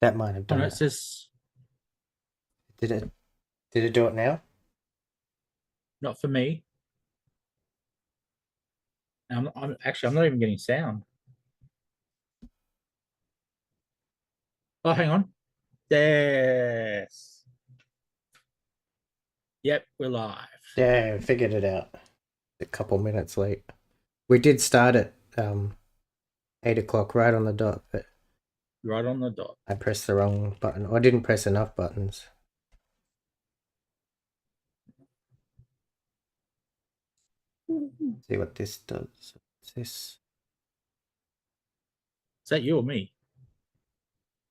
That might have Oh done no, it. it says Did it? Did it do it now? not for me. I'm not even getting sound. Oh, hang on. Yes. Yep, we're live. Yeah, I figured it out. A couple minutes late. We did start at 8 o'clock, right on the dot, but Right on the dot. I pressed the wrong button. Or I didn't press enough buttons. See what this does. What's this? Is that you or me?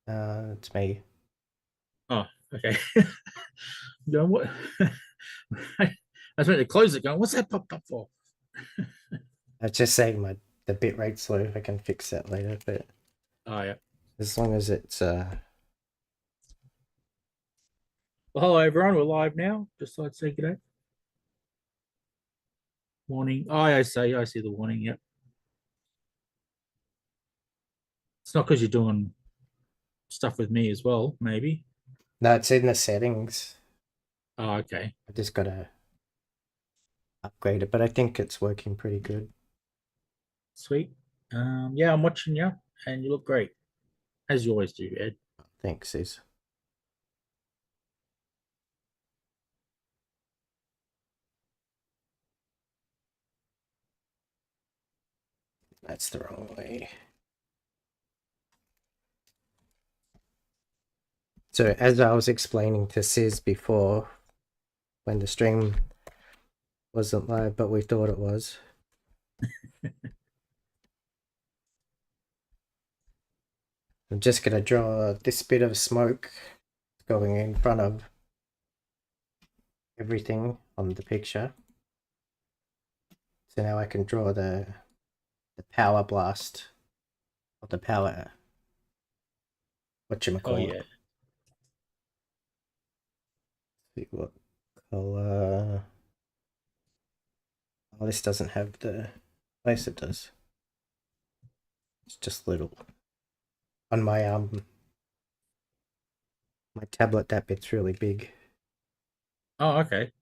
It's me. Oh, okay. Going what? I was meant to close it. Going, what's that popped up for? I was just saying the bit rate's slow. I can fix that later, but Oh yeah. as long as it's Well, hello everyone. We're live now. Just thought I'd say good day. Warning. Oh, I see. I see the warning. Yep. It's not because you're doing stuff with me as well. Maybe. no, it's in the settings. Oh, okay. I just gotta upgrade it, but I think it's working pretty good. Sweet. Yeah, I'm watching you, and you look great as you always do, Ed. Thanks, Sis. That's the wrong way. So as I was explaining to Sis before, when the stream wasn't live, but we thought it was. I'm just gonna draw this bit of smoke going in front of everything on the picture. So now I can draw the power blast or the power Oh whatchamacallit. yeah. See what color. Oh, this doesn't have the place it does. It's just little. On my tablet that bit's really big. Oh, okay.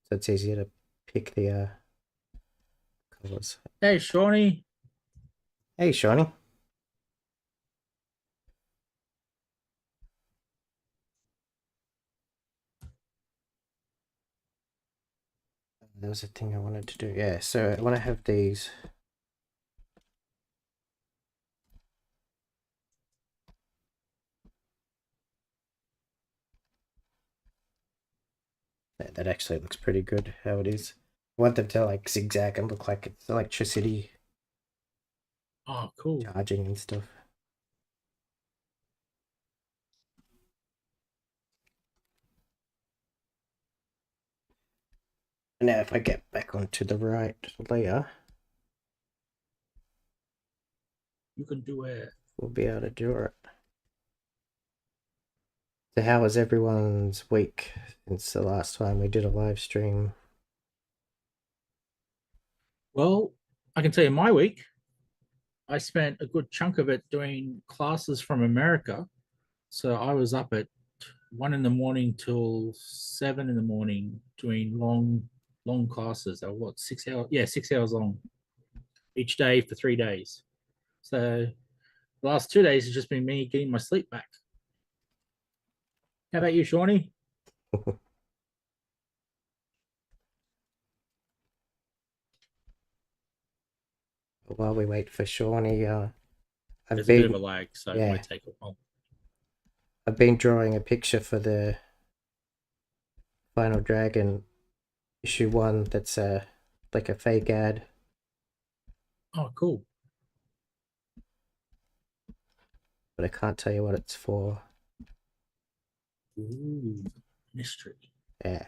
So it's easier to pick the colors. Hey, Shawnee. Hey Shawnee. There was a thing I wanted to do. Yeah, so I want to have these. That actually looks pretty good how it is. I want them to like zigzag and look like it's electricity Oh, cool. charging and stuff. And now if I get back onto the right layer, You can do it. we'll be able to do it. So how was everyone's week since the last time we did a live stream? Well, I can tell you my week. I spent a good chunk of it doing classes from America. So I was up at 1 in the morning till 7 in the morning doing long classes. They were what, 6 hours? Yeah, 6 hours long each day for 3 days. So the last 2 days has just been me getting my sleep back. How about you, Shawnee? While we wait for Shawnee, I've There's a bit of a been lag, so it yeah, might take a while. I've been drawing a picture for the Final Dragon issue 1 that's like a fake ad, Oh, cool. but I can't tell you what it's for. Ooh, mystery. Yeah.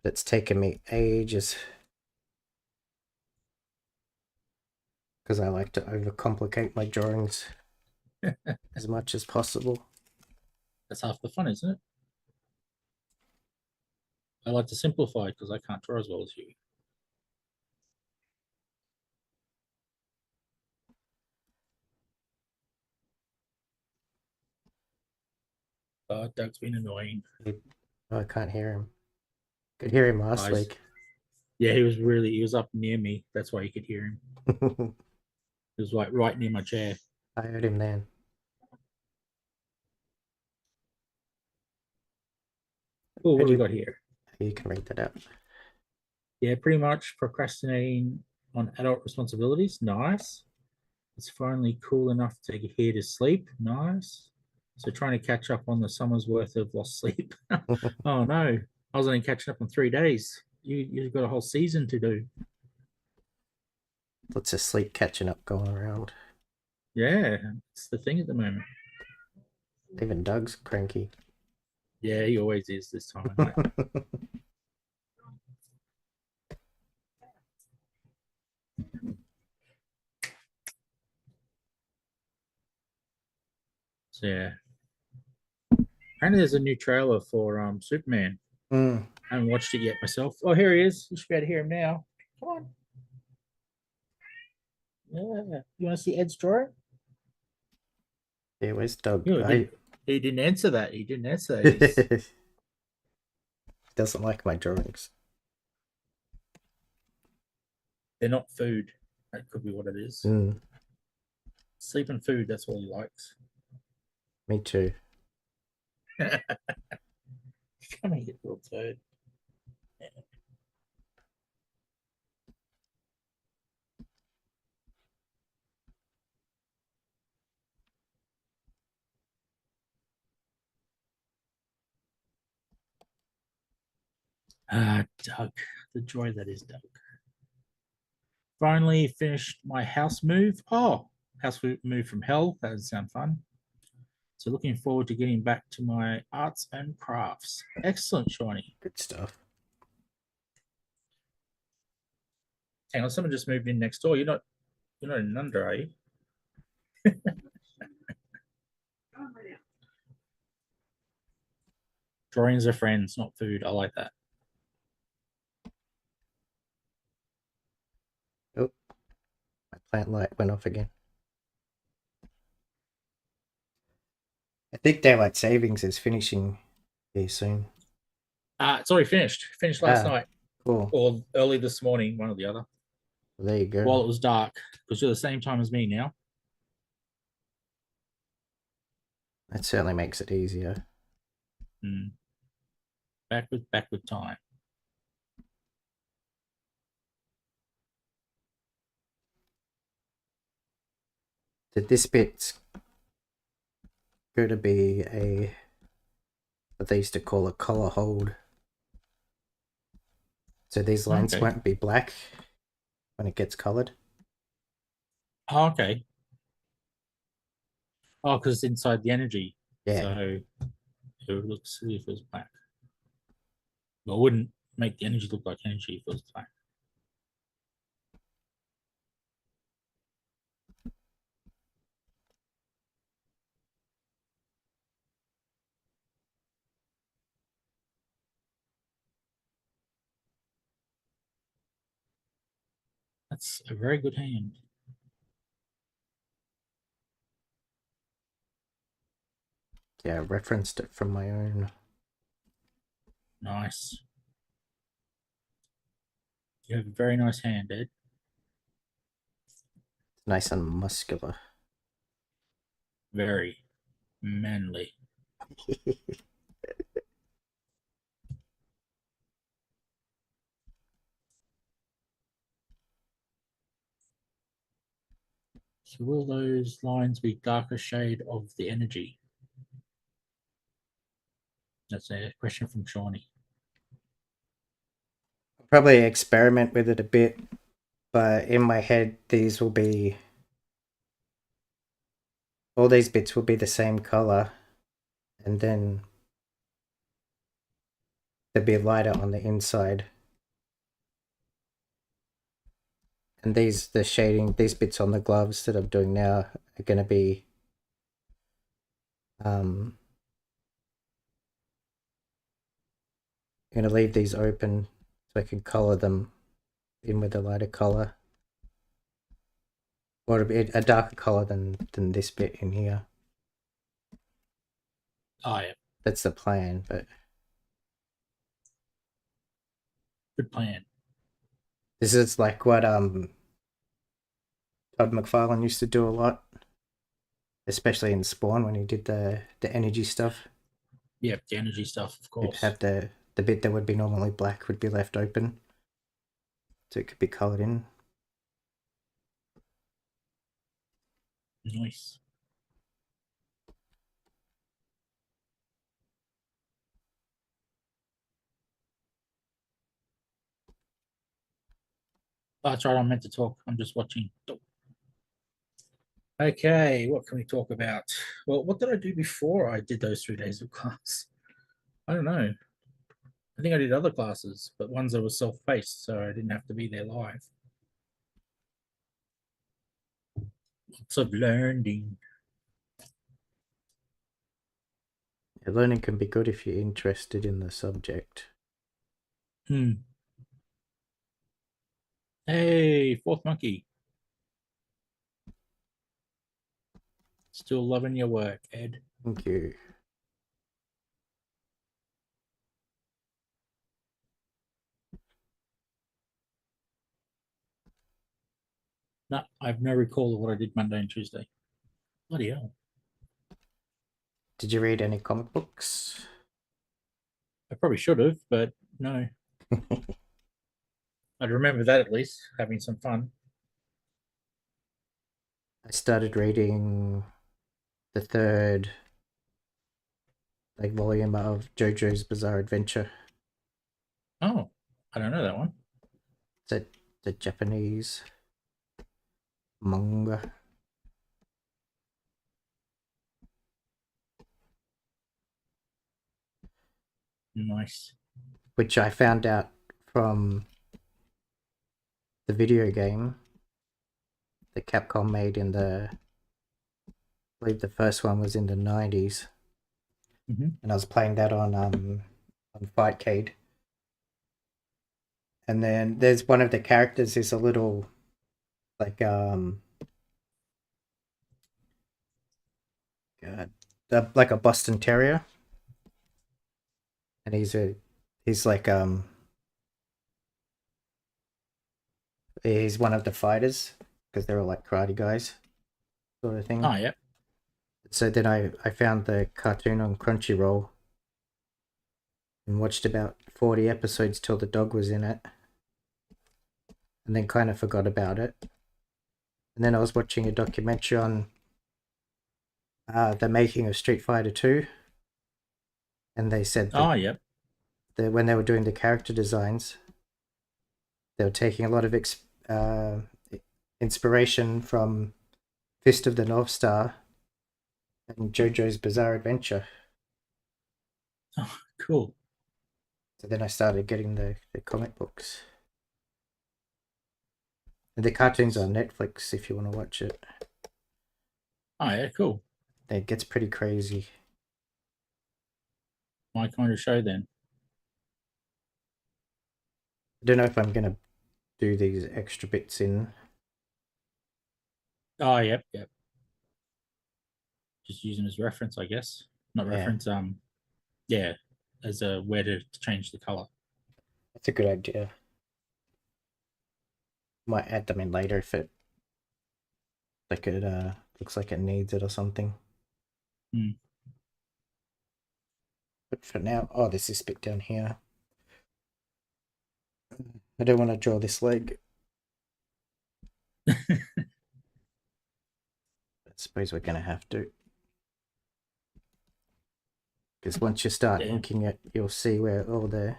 It's taken me ages because I like to overcomplicate my drawings as much as possible. That's half the fun, isn't it? I like to simplify because I can't draw as well as you. Doug's been annoying. Oh, I can't hear him. Could hear him last Nice. week. Yeah, he was up near me. That's why you could hear him. He was like right near my chair. I heard him then. Oh, what do we You, got here? you can read that out. Yeah, pretty much procrastinating on adult responsibilities. Nice. It's finally cool enough to get here to sleep. Nice. So trying to catch up on the summer's worth of lost sleep. Oh no, I was only catching up on 3 days. You've got a whole season to do. Lots of sleep catching up going around. Yeah, it's the thing at the moment. Even Doug's cranky. Yeah, he always is this time of night. So yeah. Apparently there's a new trailer for Superman. Mm. I haven't watched it yet myself. Oh, here he is. You should be able to hear him now. Come on. Yeah. You want to see Ed's drawing? Yeah, where's Doug? He didn't answer that. He didn't answer that. He doesn't like my drawings. They're not food. That could be what it is. Mm. Sleep and food, that's all he likes. Me too. Come here, little turd. Yeah. Doug. The joy that is Doug. Finally finished my house move. Oh, house move from hell. That doesn't sound fun. So looking forward to getting back to my arts and crafts. Excellent, Shawnee. Good stuff. Hang on, someone just moved in next door. You're not in under, are you? Drawings are friends, not food. I like that. Oh, my plant light went off again. I think daylight savings is finishing here soon. It's already finished. Finished last night. Cool. Or early this morning, one or the other. Well, there you go. While it was dark, because you're the same time as me now. That certainly makes it easier. Back with time. Did this bit go to be what they used to call a color hold? So these lines won't be black when it gets colored. Oh, okay. Oh, because it's inside the energy. Yeah. So it looks silly if it was black. Well, it wouldn't make the energy look like energy if it was black. That's a very good hand. Yeah, I referenced it from my own. Nice. You have a very nice hand, Ed. Nice and muscular. Very manly. So will those lines be darker shade of the energy? That's a question from Shawnee. Probably experiment with it a bit, but in my head these will be, all these bits will be the same color, and then they'll be lighter on the inside. And the shading, these bits on the gloves that I'm doing now are going to be I'm going to leave these open so I can color them in with a lighter color, or a darker color than this bit in here. Oh yeah, That's the plan, but Good plan. this is like what Todd McFarlane used to do a lot, especially in Spawn when he did the energy stuff. Yeah, the energy stuff, of He'd course. have the bit that would be normally black would be left open, so it could be colored in. Nice. Oh, that's right. I'm meant to talk. I'm just watching. Okay, what can we talk about? Well, what did I do before I did those 3 days of class? I don't know. I think I did other classes, but ones that were self-paced, so I didn't have to be there live. Lots of learning. Yeah, learning can be good if you're interested in the subject. Hey, fourth monkey. Still loving your work, Ed. Thank you. No, I have no recall of what I did Monday and Tuesday. Bloody hell. Did you read any comic books? I probably should have, but no. I'd remember that at least, having some fun. I started reading the third volume of JoJo's Bizarre Adventure. Oh, I don't know that one. It's the Japanese manga. Nice. Which I found out from the video game that Capcom made in I believe the first one was in the 90s. And I was playing that on Fightcade. And then there's one of the characters is a little like like a Boston Terrier, and he's like he's one of the fighters because they're all like karate guys, sort of thing. Oh, yeah. So then I found the cartoon on Crunchyroll and watched about 40 episodes till the dog was in it, and then kind of forgot about it. And then I was watching a documentary on the making of Street Fighter 2, and they said that, Oh, yeah. that when they were doing the character designs, they were taking a lot of inspiration from Fist of the North Star and JoJo's Bizarre Adventure. Oh, cool. So then I started getting the comic books. And the cartoon's on Netflix if you want to watch it. Oh, yeah, cool. It gets pretty crazy. My kind of show then. I don't know if I'm going to do these extra bits in. Oh, yep, yep. Just using as reference, I guess. Not Yeah. reference, yeah, as a where to change the color. That's a good idea. Might add them in later if it looks like it needs it or something. But for now, oh, there's this bit down here. I don't want to draw this leg. I suppose we're going to have to. Because once you start inking it, you'll see where all the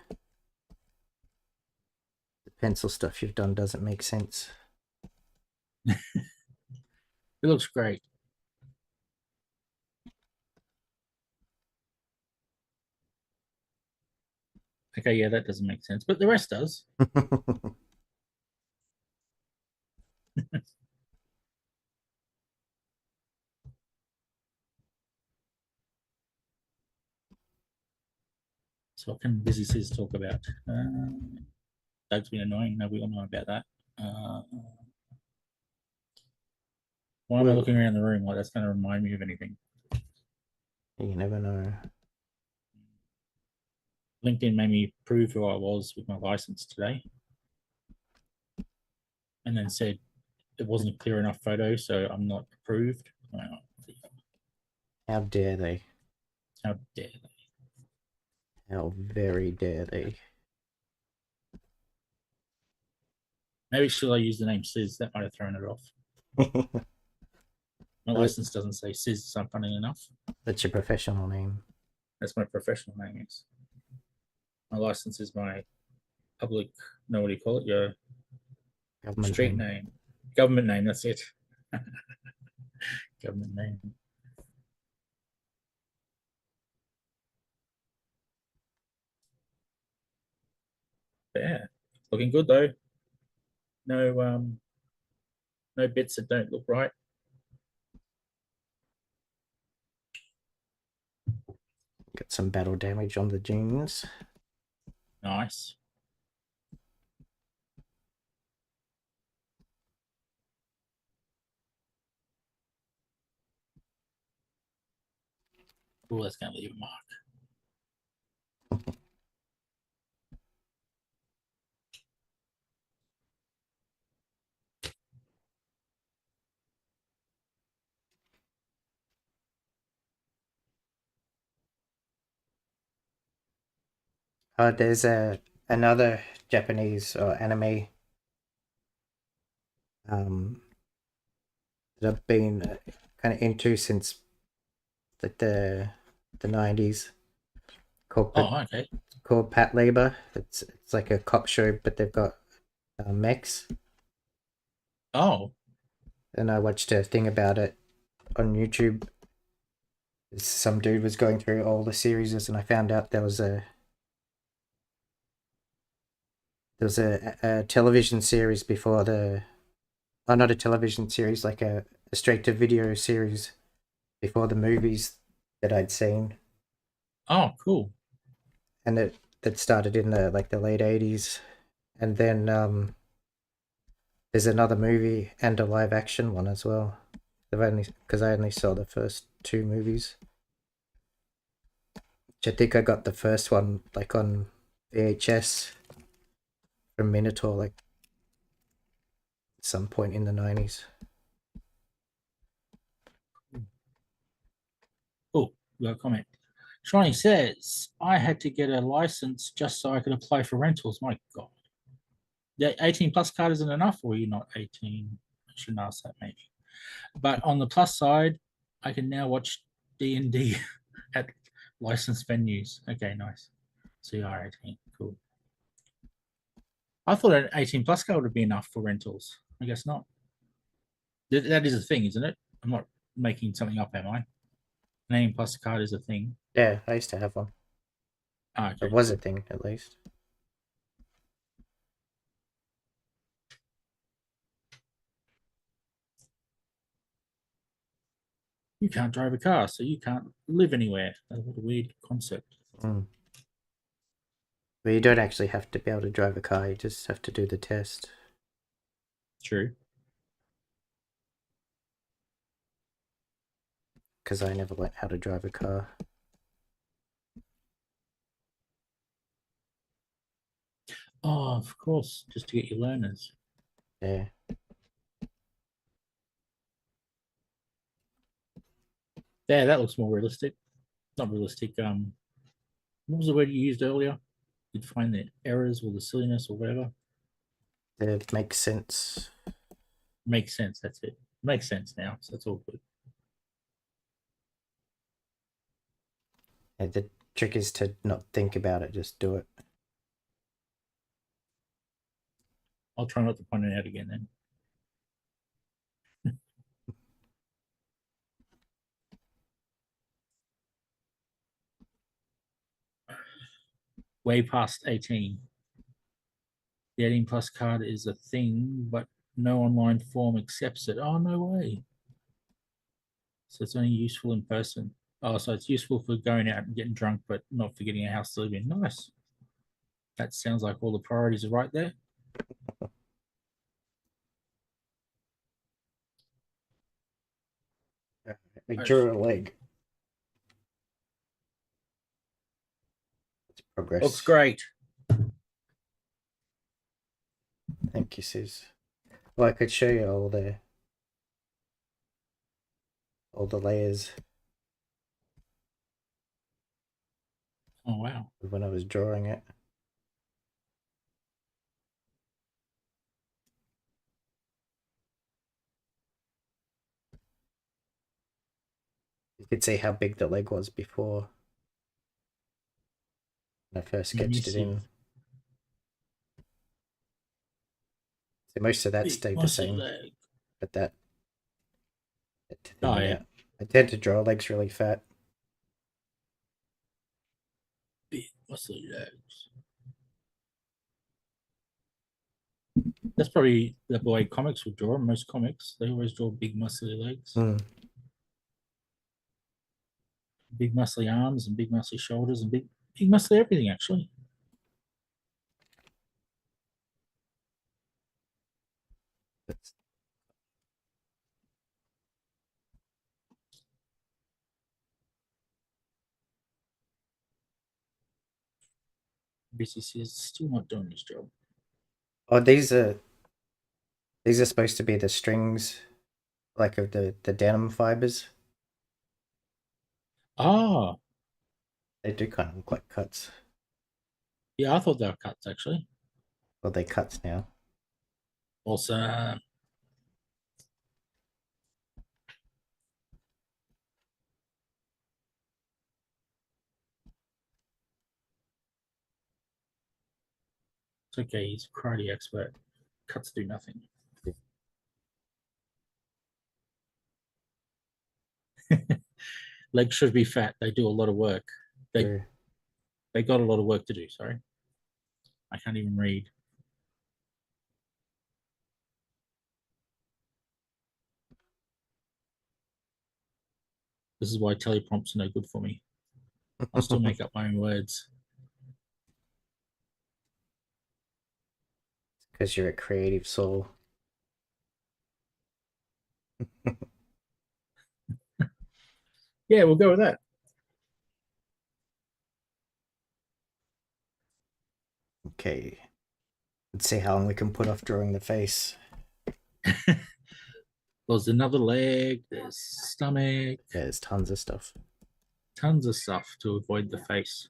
pencil stuff you've done doesn't make sense. It looks great. Okay, yeah, that doesn't make sense, but the rest does. So what can Busy Sis talk about? That's been annoying. No, we all know about that. Why am I looking around the room like that's going to remind me of anything? You never know. LinkedIn made me prove who I was with my license today, and then said it wasn't a clear enough photo, so I'm not approved. How dare they? How dare they? How very dare they? Maybe should I use the name Sis? That might have thrown it off. My license doesn't say Sis, so funny enough. That's your professional name. That's my professional name. Is my license is my public? No, what do you call it? Your Government street name, government name. That's it. Government name. But yeah, looking good though. No bits that don't look right. Got some battle damage on the jeans. Nice. Oh, that's going to leave a mark. There's another Japanese or anime that I've been kind of into since like the 90s called Okay. called Patlabor. It's like a cop show, but they've got mechs. Oh, And I watched a thing about it on YouTube. Some dude was going through all the series, and I found out there was a television series before the, oh, not a television series, like a straight to video series before the movies that I'd seen, oh, cool. and that started in the like the late 80s, and then there's another movie and a live action one as well. Because I only saw the first two movies. Which I think I got the first one like on VHS from Minotaur, like at some point in the 90s. Oh, we got a comment. Shawnee says, I had to get a license just so I could apply for rentals. My God. The 18 plus card isn't enough, or you're not 18? I shouldn't ask that maybe. But on the plus side, I can now watch D&D at licensed venues. Okay, nice. So you are 18. Cool. I thought an 18 plus card would be enough for rentals. I guess not. That is a thing, isn't it? I'm not making something up, am I? An 18 plus card is a thing. Yeah, I used to have one. Okay. It was a thing, at least. You can't drive a car, so you can't live anywhere. What a weird concept. Mm. But you don't actually have to be able to drive a car, you just have to do the test. True. Because I never learned how to drive a car. Oh, of course, just to get your learners. Yeah. Yeah, that looks more realistic. Not realistic. What was the word you used earlier? You'd find the errors or the silliness or whatever. It makes sense. Makes sense. That's it. Makes sense now. So that's all good. Yeah, the trick is to not think about it, just do it. I'll try not to point it out again then. Way past 18. The 18 plus card is a thing, but no online form accepts it. Oh, no way. So it's only useful in person. Oh, so it's useful for going out and getting drunk, but not for getting a house to live in. Nice. That sounds like all the priorities are right there. I drew a leg. It's progress. Looks great. Thank you, Sis. Well, I could show you all the layers Oh wow. when I was drawing it. You could see how big the leg was before when I first sketched it in. Massive. So most of that Big stayed the muscle same, leg. but that to thin Oh it yeah. out. I tend to draw legs really fat. Big muscle legs. That's probably the way comics would draw. Most comics, they always draw big muscly legs, big muscly arms, and big muscly shoulders, and big muscly everything. Actually, That's- BCC is still not doing his job. Oh, these are supposed to be the strings, like of the denim fibers. Ah, They do kind of look like cuts. yeah, I thought they were cuts actually. Well, they cuts now. Also, it's okay. He's a karate expert. Cuts do nothing. Legs should be fat. They do a lot of work. True. They got a lot of work to do. Sorry, I can't even read. This is why teleprompts are no good for me. I'll still make up my own words. Because you're a creative soul. Yeah, we'll go with that. Okay. Let's see how long we can put off drawing the face. There's another leg. There's stomach. Yeah, there's tons of stuff. Tons of stuff to avoid the face.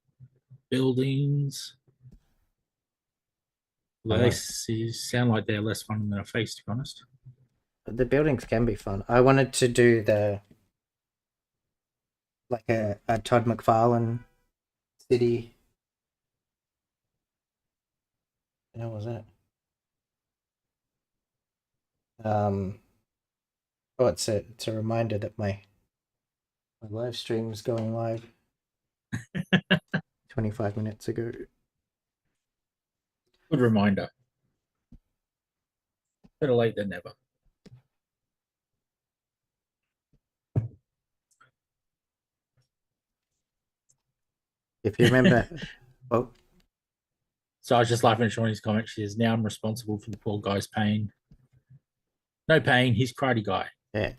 Buildings. They sound like they're less fun than a face, to be honest. The buildings can be fun. I wanted to do like a Todd McFarlane city. How was that? Oh, it's a reminder that my live stream is going live 25 minutes ago. Good reminder. Better late than never. If you remember, oh, So I was just laughing at Shawnee's comment. She says, now I'm responsible for the poor guy's pain. No pain, he's karate guy. yeah.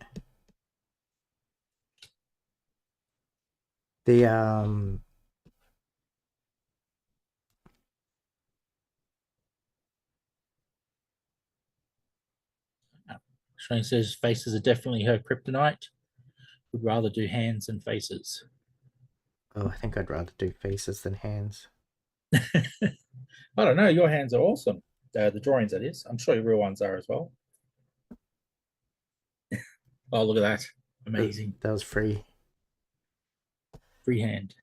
The Shane says faces are definitely her kryptonite. Would rather do hands than faces. oh, I think I'd rather do faces than hands. I don't know. Your hands are awesome. The drawings, that is. I'm sure your real ones are as well. Oh, look at that. Amazing. That was free. Freehand.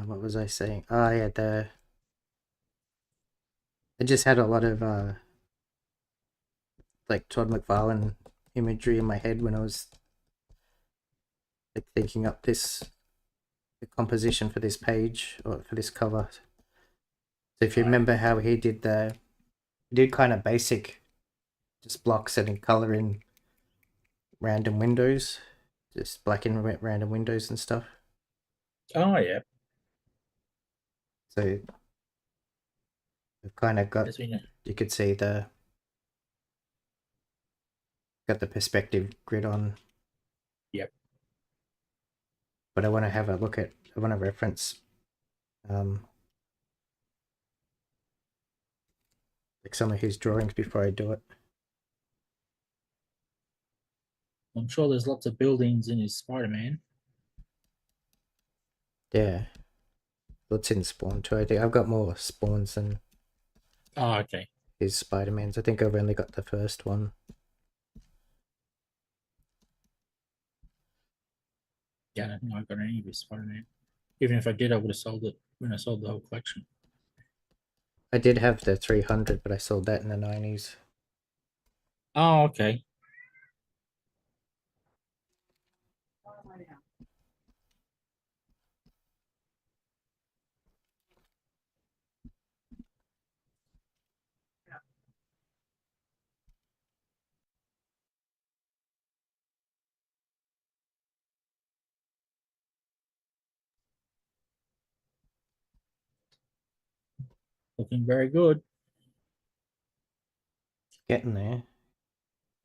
What was I saying? Oh, yeah, I just had a lot of like Todd McFarlane imagery in my head when I was like thinking up the composition for this page or for this cover. So if you remember how he did kind of basic, just blocks and color in random windows, just black and random windows and stuff. Oh, yeah. So we've kind of got, As we know. you could see got the perspective grid on. Yep. But I want to reference like some of his drawings before I do it. I'm sure there's lots of buildings in his Spider-Man. Yeah. What's in Spawn too? I think I've got more Spawns than Oh, okay. his Spider-Mans. I think I've only got the first one. Yeah, I don't think I got any of his Spider-Man. Even if I did, I would have sold it when I sold the whole collection. I did have the 300, but I sold that in the 90s. Oh, okay. Looking very good. Getting there.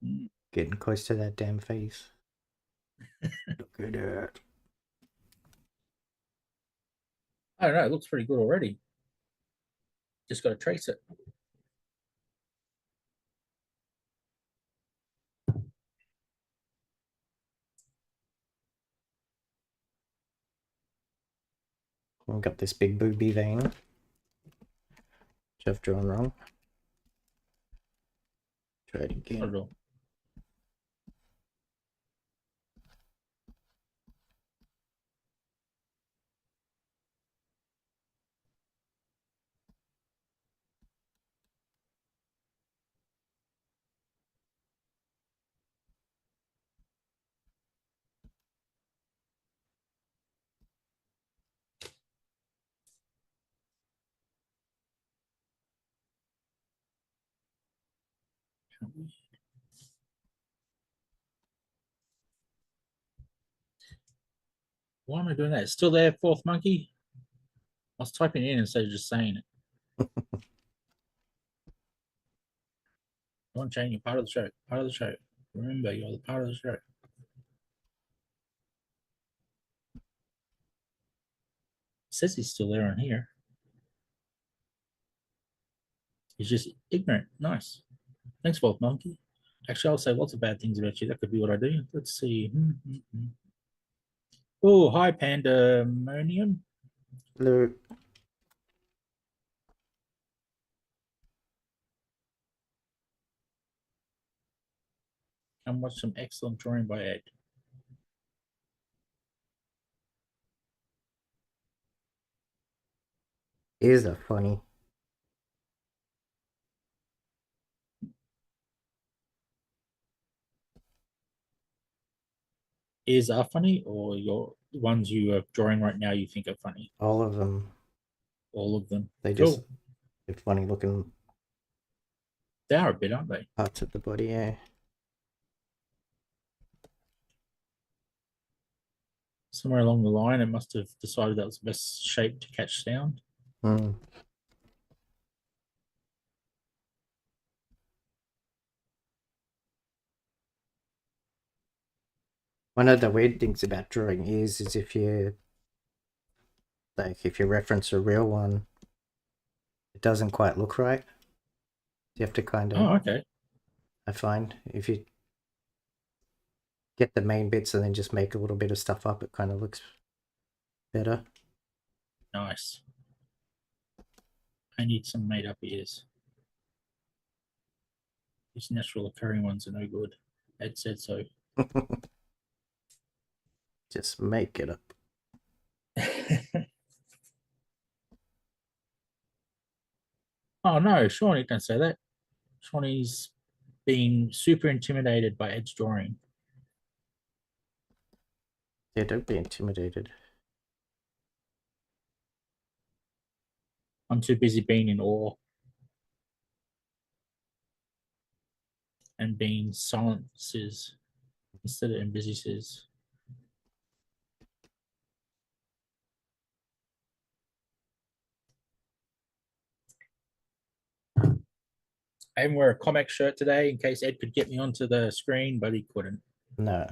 Mm. Getting close to that damn face. Look at it. I don't know. It looks pretty good already. Just got to trace it. I've got this big booby vein, which I've drawn wrong. Try it Not again. at all. Why am I doing that? It's still there, fourth monkey? I was typing it in instead of just saying it. Don't change. You're part of the show. Part of the show. Remember, you're the part of the show. It says he's still there on here. He's just ignorant. Nice. Thanks, fourth monkey. Actually, I'll say lots of bad things about you. That could be what I do. Let's see. Oh, hi, Pandemonium. Hello. Come watch some excellent drawing by Ed. Ears are funny. Ears are funny, or your ones you are drawing right now you think are funny? All of them. All of them. They Cool. just they're funny looking They are a bit, aren't they? parts of the body, yeah. Somewhere along the line, it must have decided that was the best shape to catch sound. Hmm. One of the weird things about drawing ears is if you reference a real one, it doesn't quite look right. You have to kind of, Oh, okay. I find, if you get the main bits and then just make a little bit of stuff up, it kind of looks better. Nice. I need some made up ears. These natural occurring ones are no good. Ed said so. Just make it up. Oh no, Shawnee, don't say that. Shawnee's being super intimidated by Ed's drawing. Yeah, don't be intimidated. I'm too busy being in awe and being silences instead of in busy says. I didn't wear a comic shirt today in case Ed could get me onto the screen, but he couldn't. No,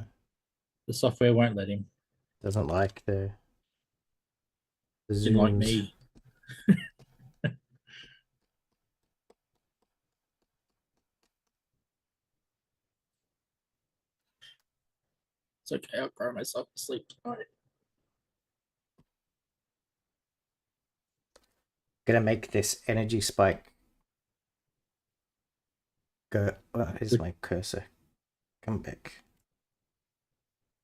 The software won't let him. doesn't like the Didn't like zooms. me. It's okay. I'll cry myself to sleep tonight. Gonna make this energy spike go. Oh, here's my cursor. Come back.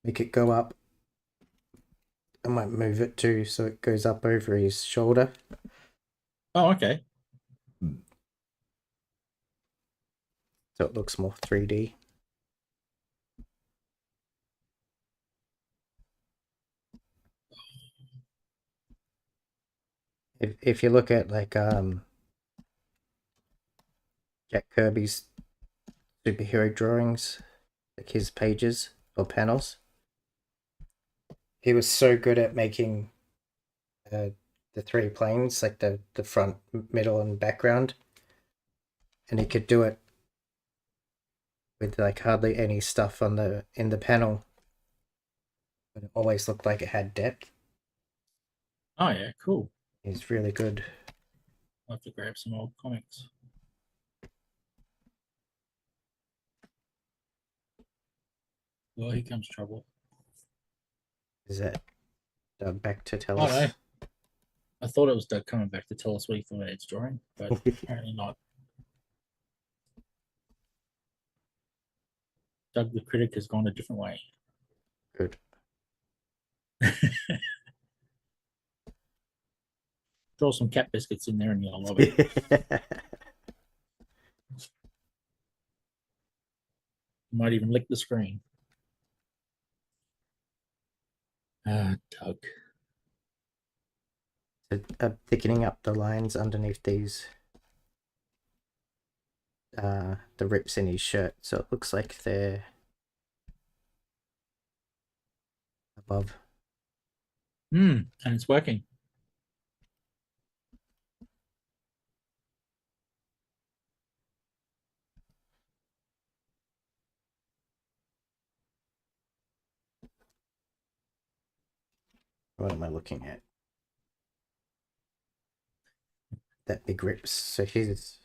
Make it go up. I might move it too so it goes up over his shoulder. Oh, okay. So it looks more 3D. If you look at like Jack Kirby's superhero drawings, like his pages or panels, he was so good at making the three planes, like the front, middle, and background, and he could do it with like hardly any stuff on in the panel, but it always looked like it had depth. Oh yeah, cool. He's really good. I'll have to grab some old comics. Well, here comes trouble. Is that Doug back to tell Oh us? no. I thought it was Doug coming back to tell us what he thought of Ed's drawing, but apparently not. Doug the critic has gone a different way. Good. Throw some cat biscuits in there and you'll love it. You might even lick the screen. Doug. Thickening up the lines underneath these the rips in his shirt, so it looks like they're above. And it's working. What am I looking at? That big rips. So his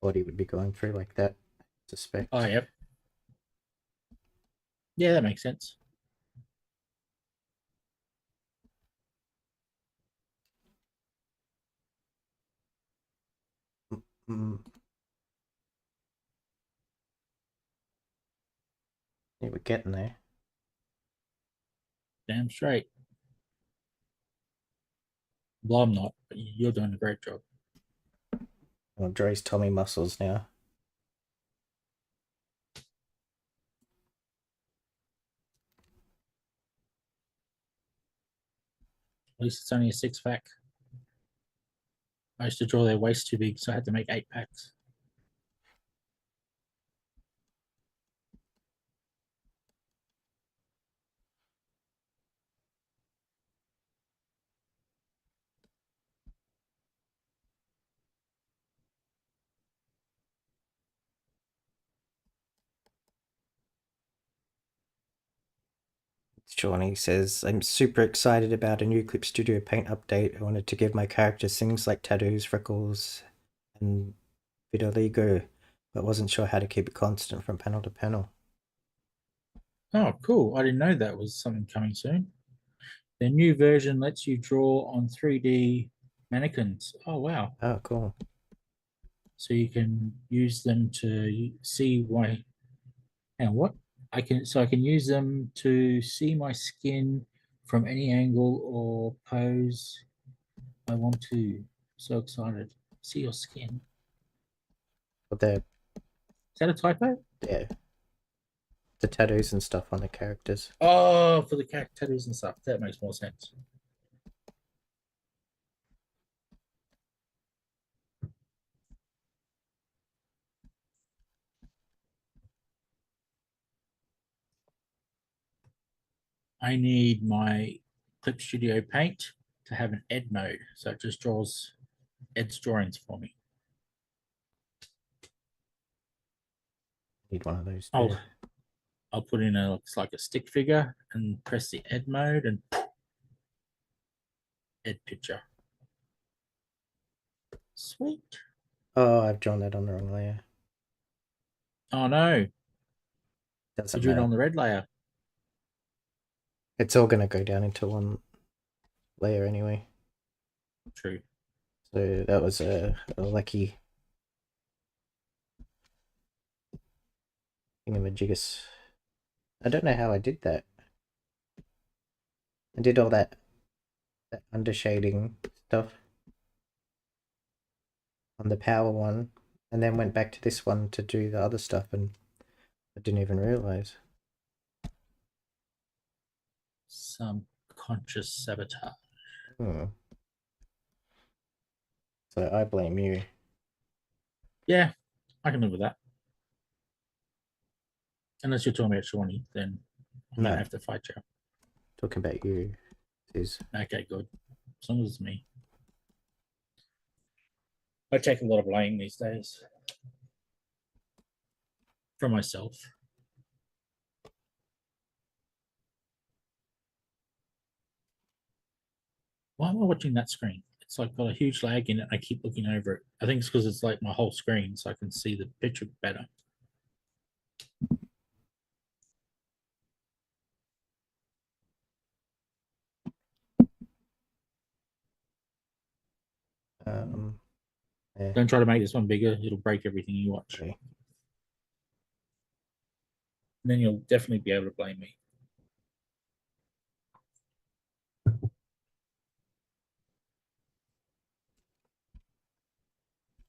body would be going through like that, I suspect. Oh, yep. Yeah, that makes sense. Mm. Yeah, we're getting there. Damn straight. Well, I'm not, but you're doing a great job. I'll draw his tummy muscles now. At least it's only a 6-pack. I used to draw their waist too big, so I had to make 8 packs. Shawnee says, I'm super excited about a new Clip Studio Paint update. I wanted to give my characters things like tattoos, freckles, and vitiligo, but wasn't sure how to keep it constant from panel to panel. Oh, cool. I didn't know that was something coming soon. The new version lets you draw on 3D mannequins. Oh, wow. Oh, cool. So you can use them to see why and what I can use them to see my skin from any angle or pose I want to. So excited. See your skin. But they're, Is that a typo? yeah, the tattoos and stuff on the characters. Oh, for the tattoos and stuff. That makes more sense. I need my Clip Studio Paint to have an Ed mode. So it just draws Ed's drawings for me. Need one of those. I'll put in looks like a stick figure and press the Ed mode and head picture. Sweet. Oh, I've drawn that on the wrong layer. Oh no, Doesn't you drew it matter. on the red layer. It's all gonna go down into one layer anyway. True. So that was a lucky thingamajiggus. I don't know how I did that. I did all that undershading stuff on the power one, and then went back to this one to do the other stuff, and I didn't even realize. Some conscious sabotage. Hmm. So I blame you. Yeah, I can live with that. Unless you're talking about Shawnee, then I'm No, gonna have to fight you. talking about you. Is Okay, good. As long as it's me. I take a lot of blame these days for myself. Why am I watching that screen? It's like got a huge lag in it. I keep looking over it. I think it's because it's like my whole screen, so I can see the picture better. yeah. Don't try to make this one bigger. It'll break everything you watch. Okay. And then you'll definitely be able to blame me.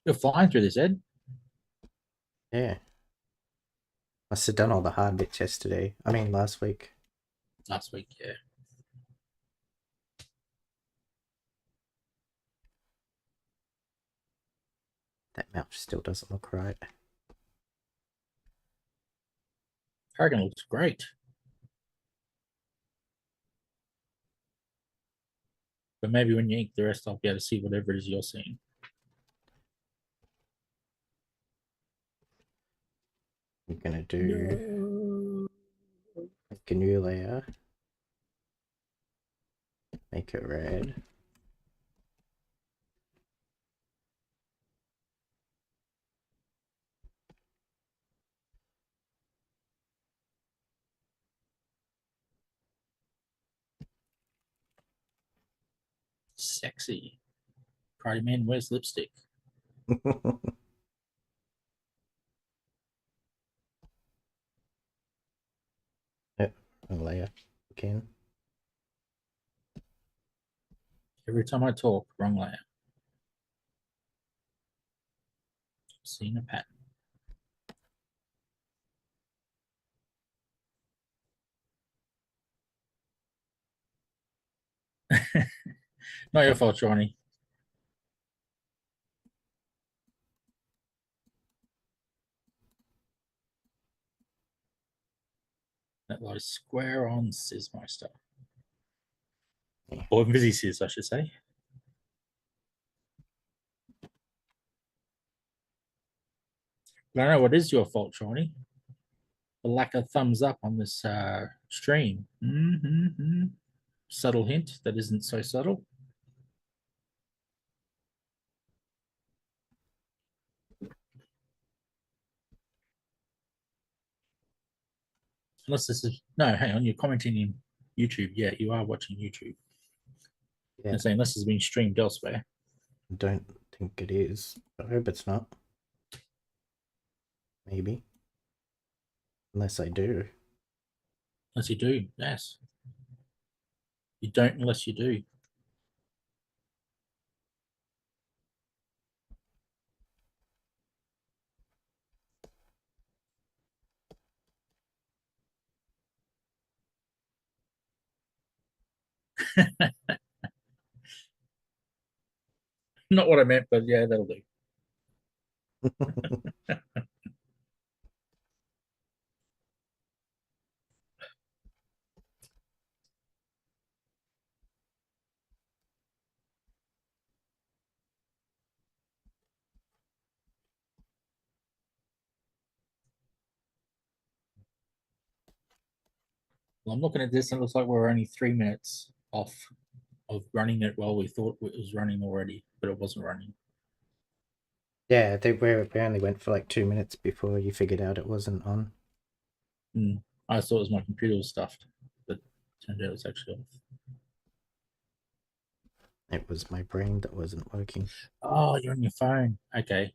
You're flying through this, Ed. Yeah. Must have done all the hard bits yesterday. I mean, last week. Last week, yeah. That mouth still doesn't look right. Paragon looks great. But maybe when you ink the rest, I'll be able to see whatever it is you're seeing. I'm gonna do make a new layer. Make it red. Sexy. Party man wears lipstick. Yep, a layer again. Every time I talk, wrong layer. Seeing a pattern. Not your fault, Johnny. That lies square on Sizzmeister. Yeah. Or Visi Sizz, I should say. I don't know what is your fault, Johnny. The lack of thumbs up on this stream. Subtle hint that isn't so subtle. Unless this is no, hang on, you're commenting in YouTube. Yeah, you are watching YouTube. Yeah. And saying this has been streamed elsewhere. I don't think it is. I hope it's not. Maybe. Unless I do. Unless you do, yes. You don't unless you do. Not what I meant, but yeah, that'll do. Well, I'm looking at this and it looks like we're only 3 minutes off of running it while we thought it was running already, but it wasn't running. Yeah, we only went for like 2 minutes before you figured out it wasn't on. I thought it was my computer was stuffed, but turned out it was actually off. It was my brain that wasn't working. Oh, you're on your phone. Okay.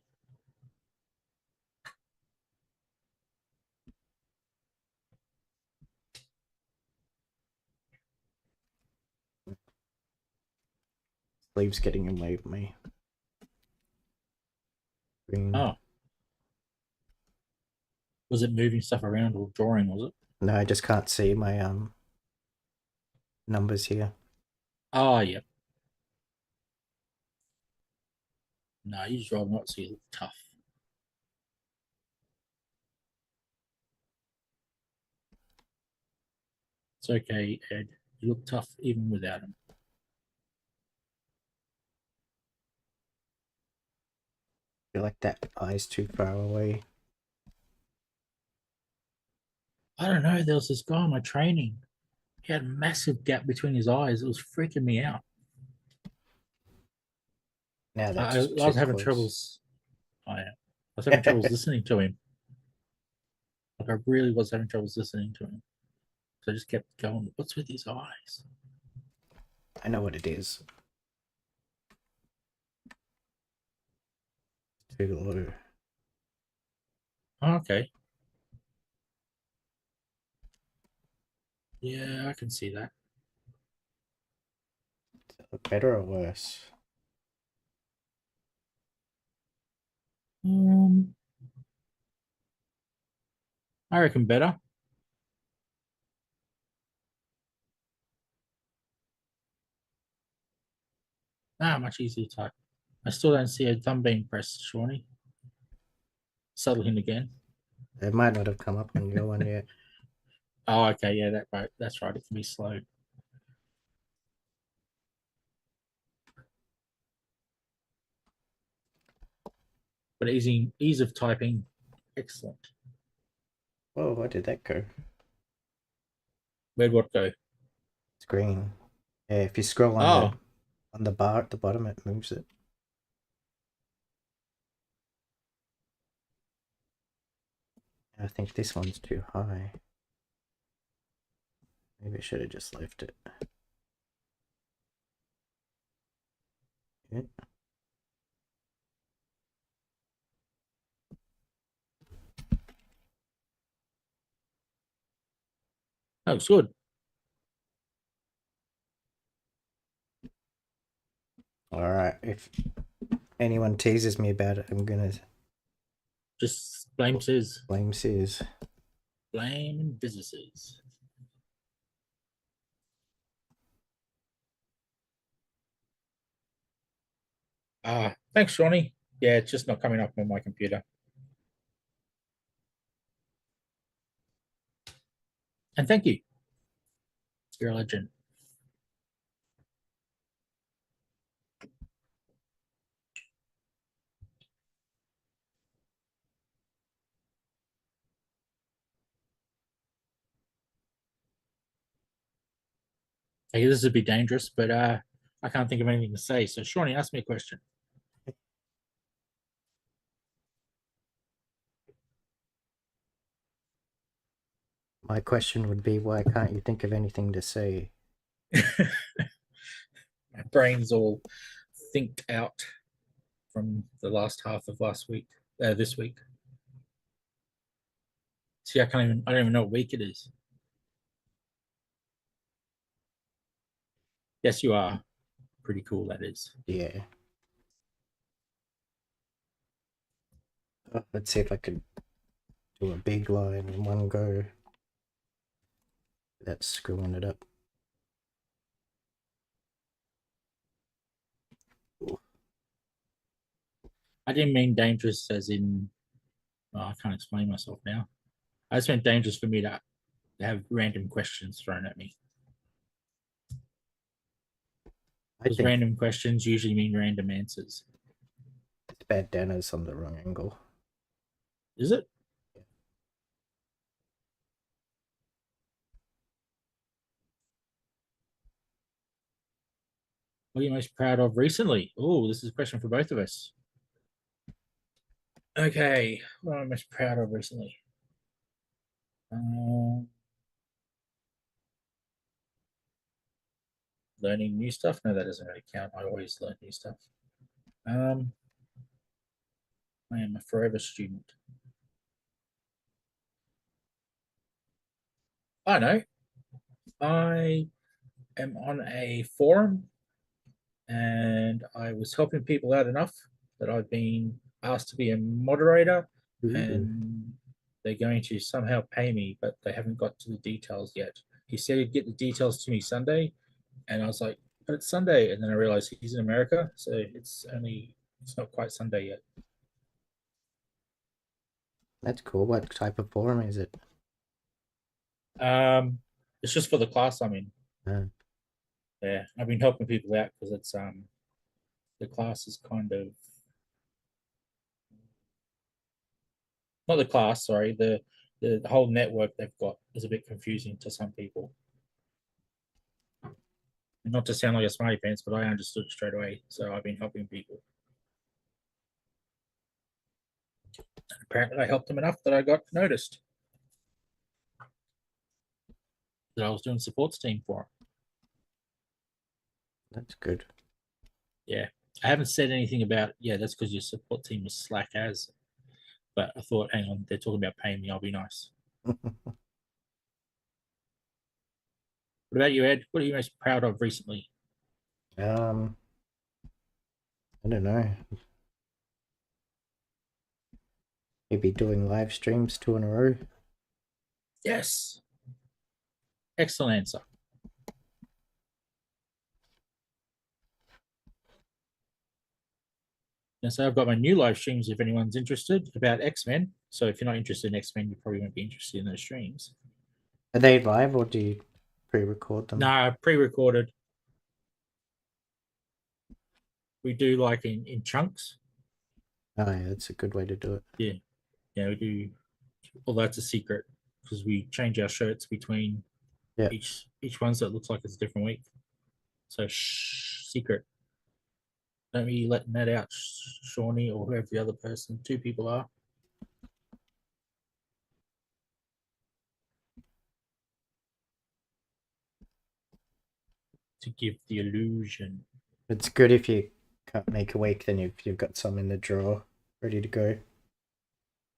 Sleeve's getting in the way of me. Green. Oh. Was it moving stuff around or drawing, was it? No, I just can't see my numbers here. Oh, yeah. No, you just rather not see it look tough. It's okay, Ed. You look tough even without him. I feel like that eye's too far away. I don't know. There was this guy in my training. He had a massive gap between his eyes. It was freaking me out. Now that's I too was having close. troubles. I was having troubles listening to him. Like I really was having troubles listening to him. So I just kept going, what's with his eyes? I know what it is. Too low. Oh, okay. Yeah, I can see that. Better or worse? I reckon better. Much easier to type. I still don't see a thumb being pressed, Shawnee. Subtle hint again. It might not have come up on your one yet. Oh, okay, yeah, that's right. It can be slow. But ease of typing, excellent. Whoa, where did that go? Where'd what go? It's green. Yeah, if you scroll Oh, on the bar at the bottom, it moves it. I think this one's too high. Maybe I should have just left it. Yeah. that looks good. Alright, if anyone teases me about it, I'm gonna Just blame says blame Sears. blame businesses. Thanks, Shawnee. Yeah, it's just not coming up on my computer. And thank you. You're a legend. Okay, this would be dangerous, but I can't think of anything to say. So, Shawnee, ask me a question. My question would be, why can't you think of anything to say? My brain's all thinked out from the last half of this week. See, I don't even know what week it is. Yes, you are. Pretty cool, that is. Yeah. Let's see if I could do a big line in one go. That's screwing it up. Ooh. I didn't mean dangerous as in, I can't explain myself now. I just meant dangerous for me to have random questions thrown at me. I Because think random questions usually mean random answers. it's bandanas on the wrong angle. Is it? What are you most proud of recently? Oh, this is a question for both of us. Okay, what am I most proud of recently? Um, Learning new stuff. No, that doesn't really count. I always learn new stuff. Um, I am a forever student. I know. I am on a forum and I was helping people out enough that I've been asked to be a moderator, Ooh, and they're going to somehow pay me, but they haven't got to the details yet. He said he'd get the details to me Sunday, and I was like, but it's Sunday, and then I realized he's in America, so it's not quite Sunday yet. that's cool. What type of forum is it? Um, it's just for the class I'm in. Uh, Yeah, I've been helping people out because it's the class is kind of not the class, sorry, the whole network they've got is a bit confusing to some people. Not to sound like a smarty pants, but I understood straight away. So I've been helping people. And apparently, I helped them enough that I got noticed that I was doing supports team for them. that's good. Yeah, I haven't said anything about that's because your support team was slack as. But I thought, hang on, they're talking about paying me. I'll be nice. What about you, Ed? What are you most proud of recently? um, I don't know. Maybe doing live streams 2 in a row. Yes, excellent answer. And so I've got my new live streams if anyone's interested about X-Men. So if you're not interested in X-Men, you probably won't be interested in those streams. Are they live or do you pre-record them? No, pre-recorded. We do like in chunks. Oh yeah, that's a good way to do it. Yeah, we do. Well, that's a secret because we change our shirts between Yeah. each one, so it looks like it's a different week. So secret. Don't be letting that out, Shawnee or whoever the other person. Two people are. To give the illusion. It's good if you can't make a week, then you've got some in the drawer ready to go.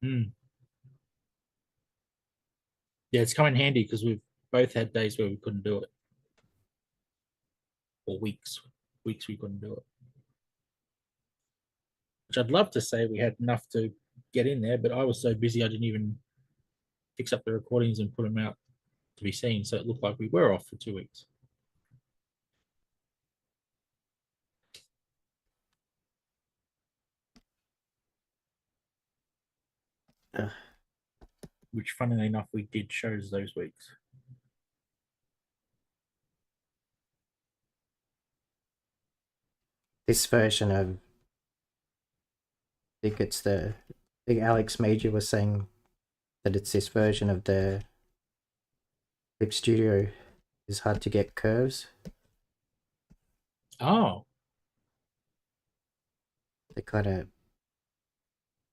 Hmm. Yeah, it's come in handy because we've both had days where we couldn't do it, or weeks we couldn't do it. Which I'd love to say we had enough to get in there, but I was so busy I didn't even fix up the recordings and put them out to be seen. So it looked like we were off for 2 weeks. Ugh. Which, funnily enough, we did shows those weeks. This version of, I think it's I think Alex Major was saying that it's this version of the Clip Studio is hard to get curves. Oh, They kind of,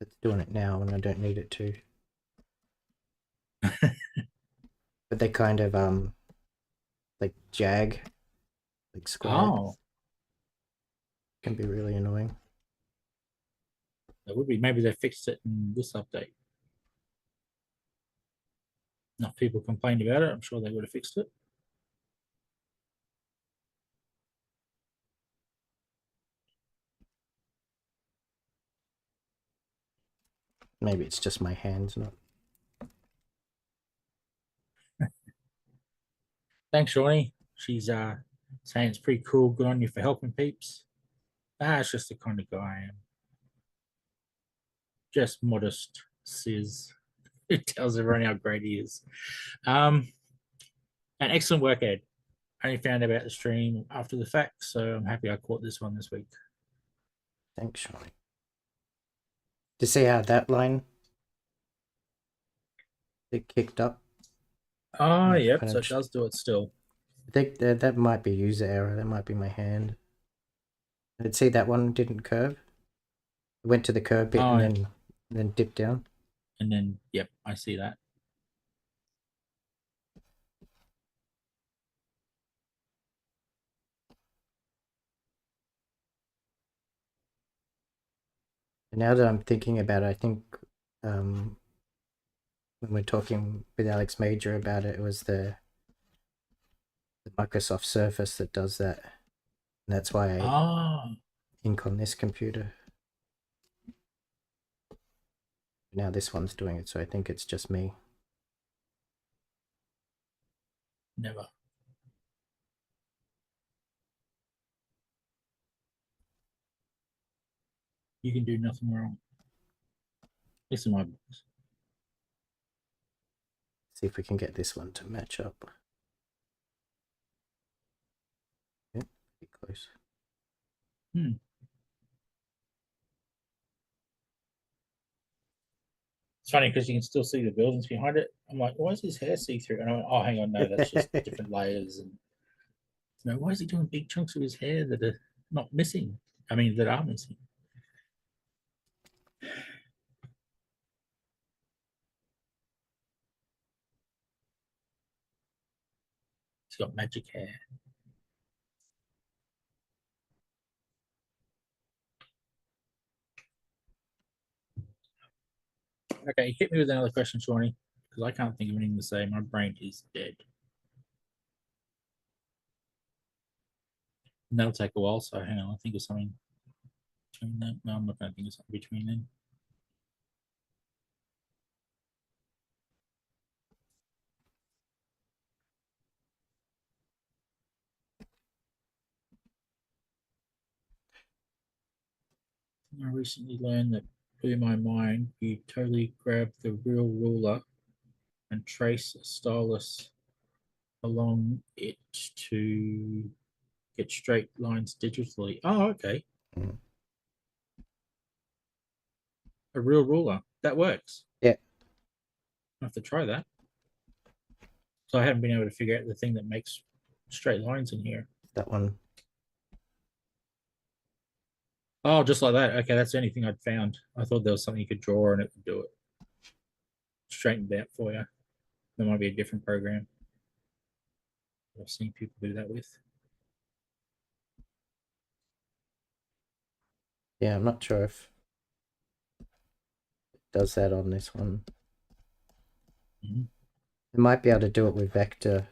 it's doing it now and I don't need it to. But they kind of like jag, like square. oh, Can be really annoying. that would be. Maybe they fixed it in this update. Enough people complained about it. I'm sure they would have fixed it. Maybe it's just my hands, not. Thanks, Shawnee. She's saying it's pretty cool. Good on you for helping peeps. It's just the kind of guy I am. Just modest sis who tells everyone how great he is. And excellent work, Ed. I only found out about the stream after the fact, so I'm happy I caught this one this week. Thanks, Sean. To see how that line it kicked up. Oh, Yeah, yep. kind So of it does do it still. I think that might be user error. That might be my hand. I'd see that one didn't curve. It went to the curve bit Oh, and then dipped down. and then yep, I see that. And now that I'm thinking about it, I think when we're talking with Alex Major about it, it was the Microsoft Surface that does that. And that's why I Ah, ink on this computer. Now this one's doing it, so I think it's just me. never. You can do nothing wrong. This is my books. See if we can get this one to match up. Yeah, pretty close. It's funny because you can still see the buildings behind it. I'm like, why is his hair see through? And I went, oh, hang on, no, that's just different layers. And why is he doing big chunks of his hair that are not missing? I mean, that are missing. He's got magic hair. Okay, hit me with another question, Shawnee, because I can't think of anything to say. My brain is dead. And that'll take a while, so hang on, I'll think of something between then. No, I'm not going to think of something between then. I recently learned that blew my mind. You totally grab the real ruler and trace a stylus along it to get straight lines digitally. Oh, okay. Mm. A real ruler. That works. Yeah, I have to try that. So I haven't been able to figure out the thing that makes straight lines in here. that one. Oh, just like that. Okay, that's the only thing I'd found. I thought there was something you could draw and it would do it. Straighten it out for you. There might be a different program I've seen people do that with. Yeah, I'm not sure if it does that on this one. Mhm. It might be able to do it with vector.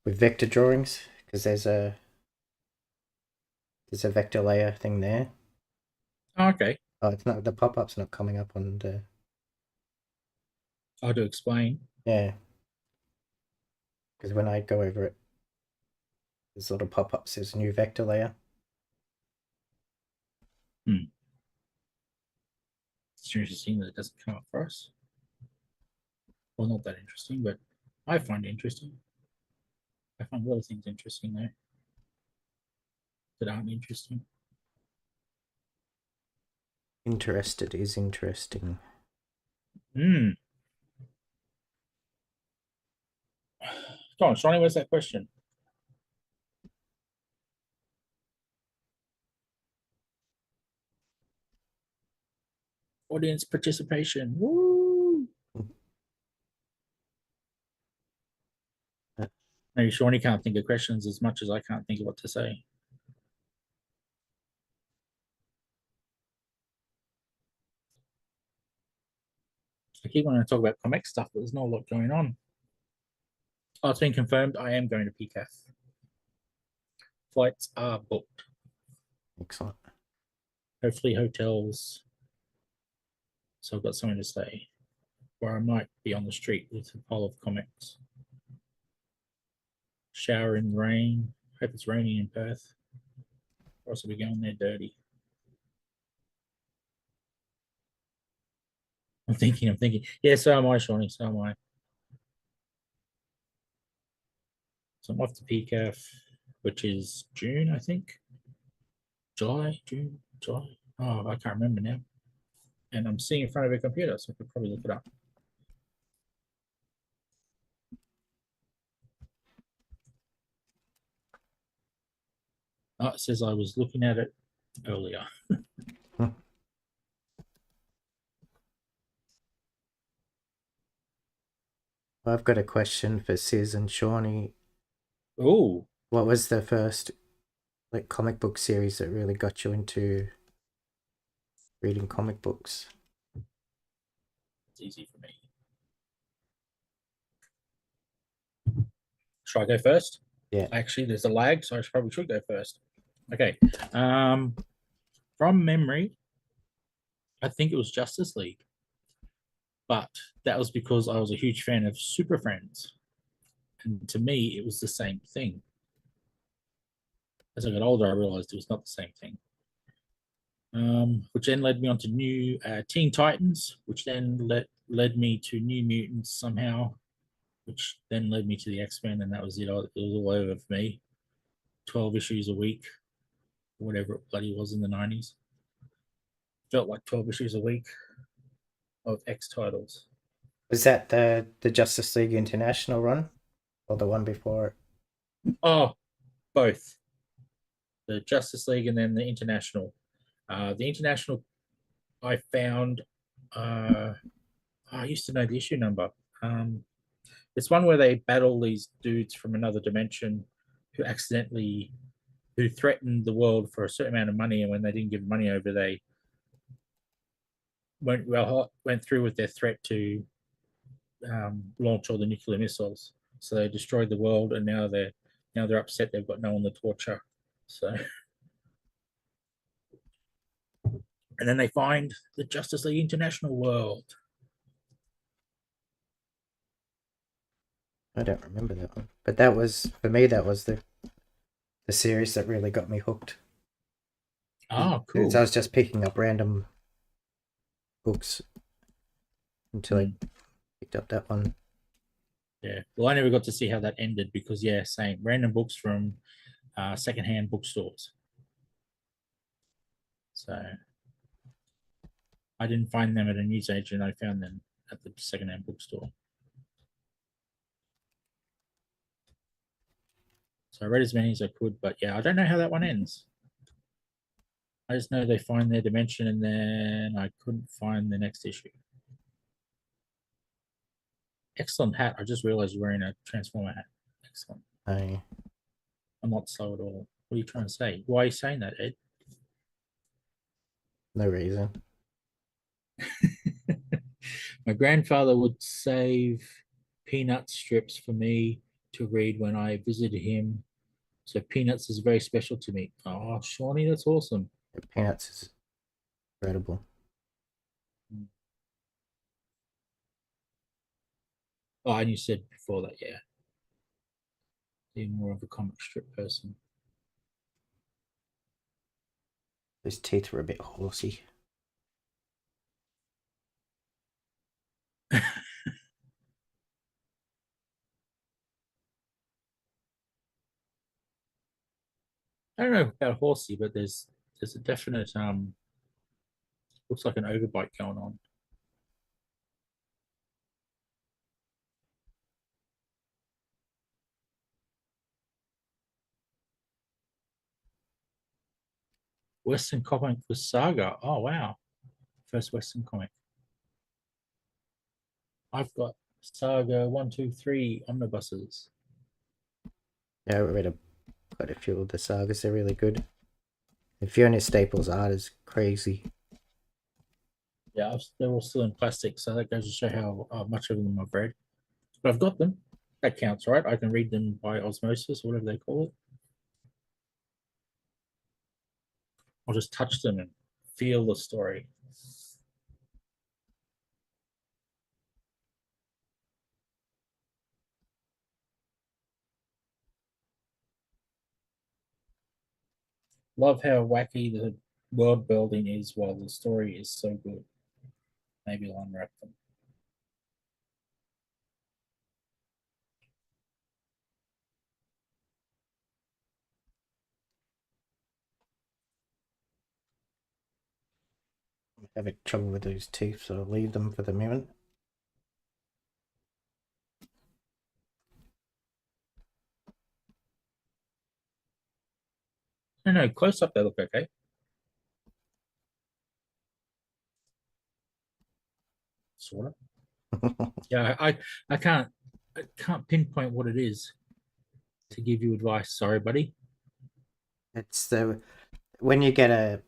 With vector drawings, because there's a vector layer thing there. Oh, okay. Oh, it's not, the pop-up's not coming up on the, I'll do explain. yeah. Because when I go over it, this little pop-up says new vector layer. It's interesting that it doesn't come up for us. Well, not that interesting, but I find it interesting. I find a lot of things interesting there that aren't interesting. Interested is interesting. Hmm. Go on, Shawnee, where's that question? Audience participation. Woo! Maybe Shawnee can't think of questions as much as I can't think of what to say. I keep wanting to talk about comic stuff, but there's not a lot going on. Oh, it's been confirmed. I am going to PCAF. Flights are booked. Excellent. Hopefully, hotels. So I've got somewhere to stay. Or I might be on the street with a pile of comics. Shower in the rain. Hope it's raining in Perth. Or else I'll be going there dirty. I'm thinking. Yeah, so am I, Shawnee. So am I. So I'm off to PCAF, which is June, I think. July. Oh, I can't remember now. And I'm sitting in front of a computer, so I could probably look it up. It says I was looking at it earlier. I've got a question for Sis and Shawnee. Oh, What was the first like comic book series that really got you into reading comic books? it's easy for me. Should I go first? Yeah. Actually, there's a lag, so I probably should go first. Okay. From memory, I think it was Justice League, but that was because I was a huge fan of Super Friends, and to me, it was the same thing. As I got older, I realized it was not the same thing. Which then led me on to new Teen Titans, which then led me to New Mutants somehow, which then led me to the X-Men, and that was it. It was all over for me. 12 issues a week, whatever it bloody was in the 90s. Felt like 12 issues a week of X titles. Was that the Justice League International run, or the one before it? Oh, both. The Justice League and then the International. The International, I found. I used to know the issue number. It's one where they battle these dudes from another dimension who threatened the world for a certain amount of money, and when they didn't give money over, they went through with their threat to launch all the nuclear missiles. So they destroyed the world, and now they're upset they've got no one to torture. So, and then they find the Justice League International world. I don't remember that one, but that was for me. That was the series that really got me hooked. Oh, Because cool. I was just picking up random books until I picked up that one. Yeah. Well, I never got to see how that ended because, yeah, same random books from secondhand bookstores. So I didn't find them at a newsagent. I found them at the secondhand bookstore. So I read as many as I could, but yeah, I don't know how that one ends. I just know they find their dimension, and then I couldn't find the next issue. Excellent hat. I just realized you're wearing a Transformer hat. Excellent. I I'm not slow at all. What are you trying to say? Why are you saying that, Ed? no reason. My grandfather would save peanut strips for me to read when I visited him. So peanuts is very special to me. Oh, Shawnee, that's awesome. Peanuts is incredible. Oh, and you said before that, yeah, you're more of a comic strip person. His teeth were a bit horsey. I don't know about horsey, but there's a definite looks like an overbite going on. Western comic was Saga. Oh wow, first Western comic. I've got Saga 1, 2, 3 omnibuses. Yeah, I read quite a few of the sagas. They're really good. And Fiona Staples' art is crazy. Yeah, they're all still in plastic, so that goes to show how much of them I've read. But I've got them. That counts, right? I can read them by osmosis, or whatever they call it. I'll just touch them and feel the story. Love how wacky the world building is while the story is so good. Maybe I'll unwrap them. I'm having trouble with those teeth, so I'll leave them for the moment. No, close up they look okay. Sort of. Yeah, I can't pinpoint what it is to give you advice. Sorry, buddy. It's the when you get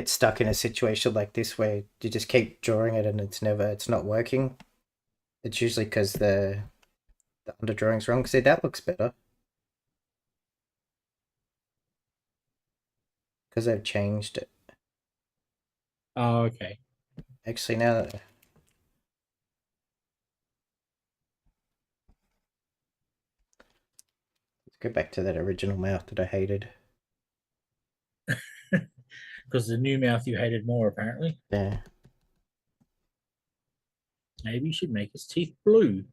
stuck in a situation like this where you just keep drawing it and it's not working. It's usually because the underdrawing's wrong. See, that looks better because they've changed it. Oh, okay. Actually, now that let's go back to that original mouth that I hated. Because the new mouth you hated more, apparently. Yeah. Maybe you should make his teeth blue.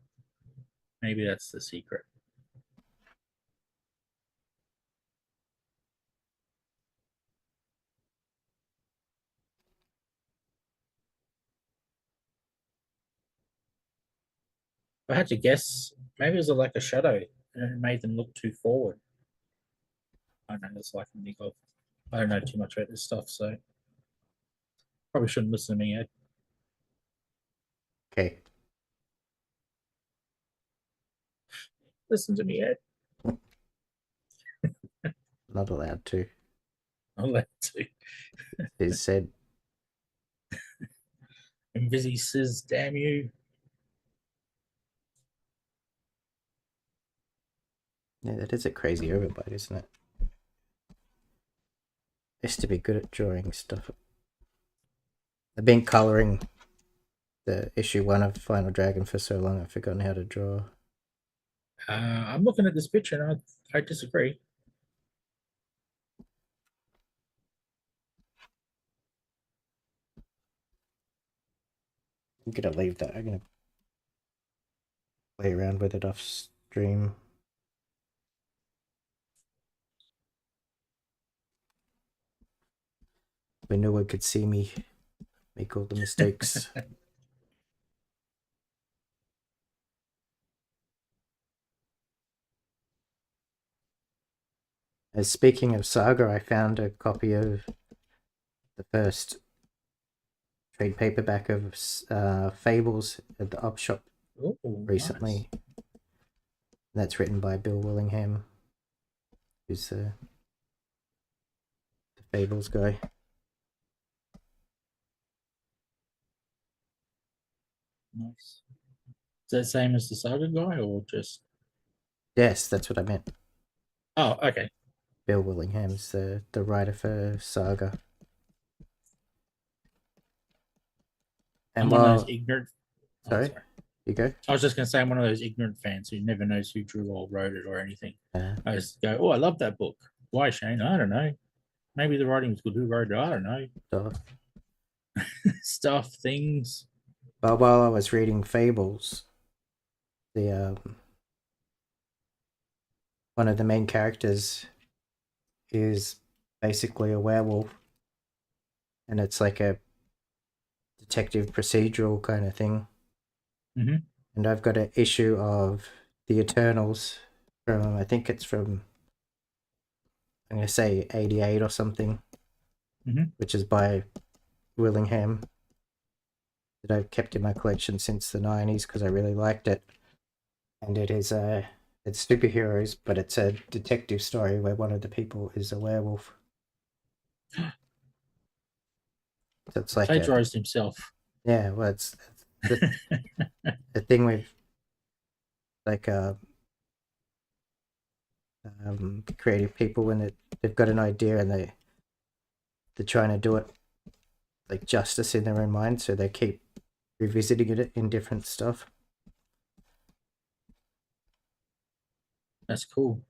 Maybe that's the secret. If I had to guess, maybe it was like a shadow and it made them look too forward. I don't know, that's like a Nico. I don't know too much about this stuff, so probably shouldn't listen to me, Ed. Okay. Listen to me, Ed. Not allowed to. I'll let to. It said, And Vizzy says, damn you. yeah, that is a crazy overbite, isn't it? I used to be good at drawing stuff. I've been coloring the issue 1 of Final Dragon for so long I've forgotten how to draw. I'm looking at this picture and I disagree. I'm gonna leave that. I'm gonna play around with it off stream. We no one could see me make all the mistakes. As speaking of Saga, I found a copy of the first trade paperback of Fables at the op shop Oh, recently. nice. That's written by Bill Willingham, who's the Fables guy. Nice. Is that the same as the Saga guy or just. Yes, that's what I meant. Oh, okay. Bill Willingham's the writer for Saga. And I'm one of while those ignorant. Oh, sorry, you go. I was just going to say I'm one of those ignorant fans who never knows who drew or wrote it or anything. Uh, I just go, oh, I love that book. Why, Shane? I don't know. Maybe the writing was good. Who wrote it? I don't know. stuff. Stuff, things. But while I was reading Fables, the one of the main characters is basically a werewolf, and it's like a detective procedural kind of thing. Mm-hmm. And I've got an issue of the Eternals from I think it's from I'm gonna say 88 or something, which is by Willingham, that I've kept in my collection since the 90s because I really liked it. And it is it's superheroes, but it's a detective story where one of the people is a werewolf. So it's like Plagiarized himself. yeah, well, it's the thing with like creative people when they've got an idea and they're trying to do it like justice in their own mind, so they keep revisiting it in different stuff. That's cool.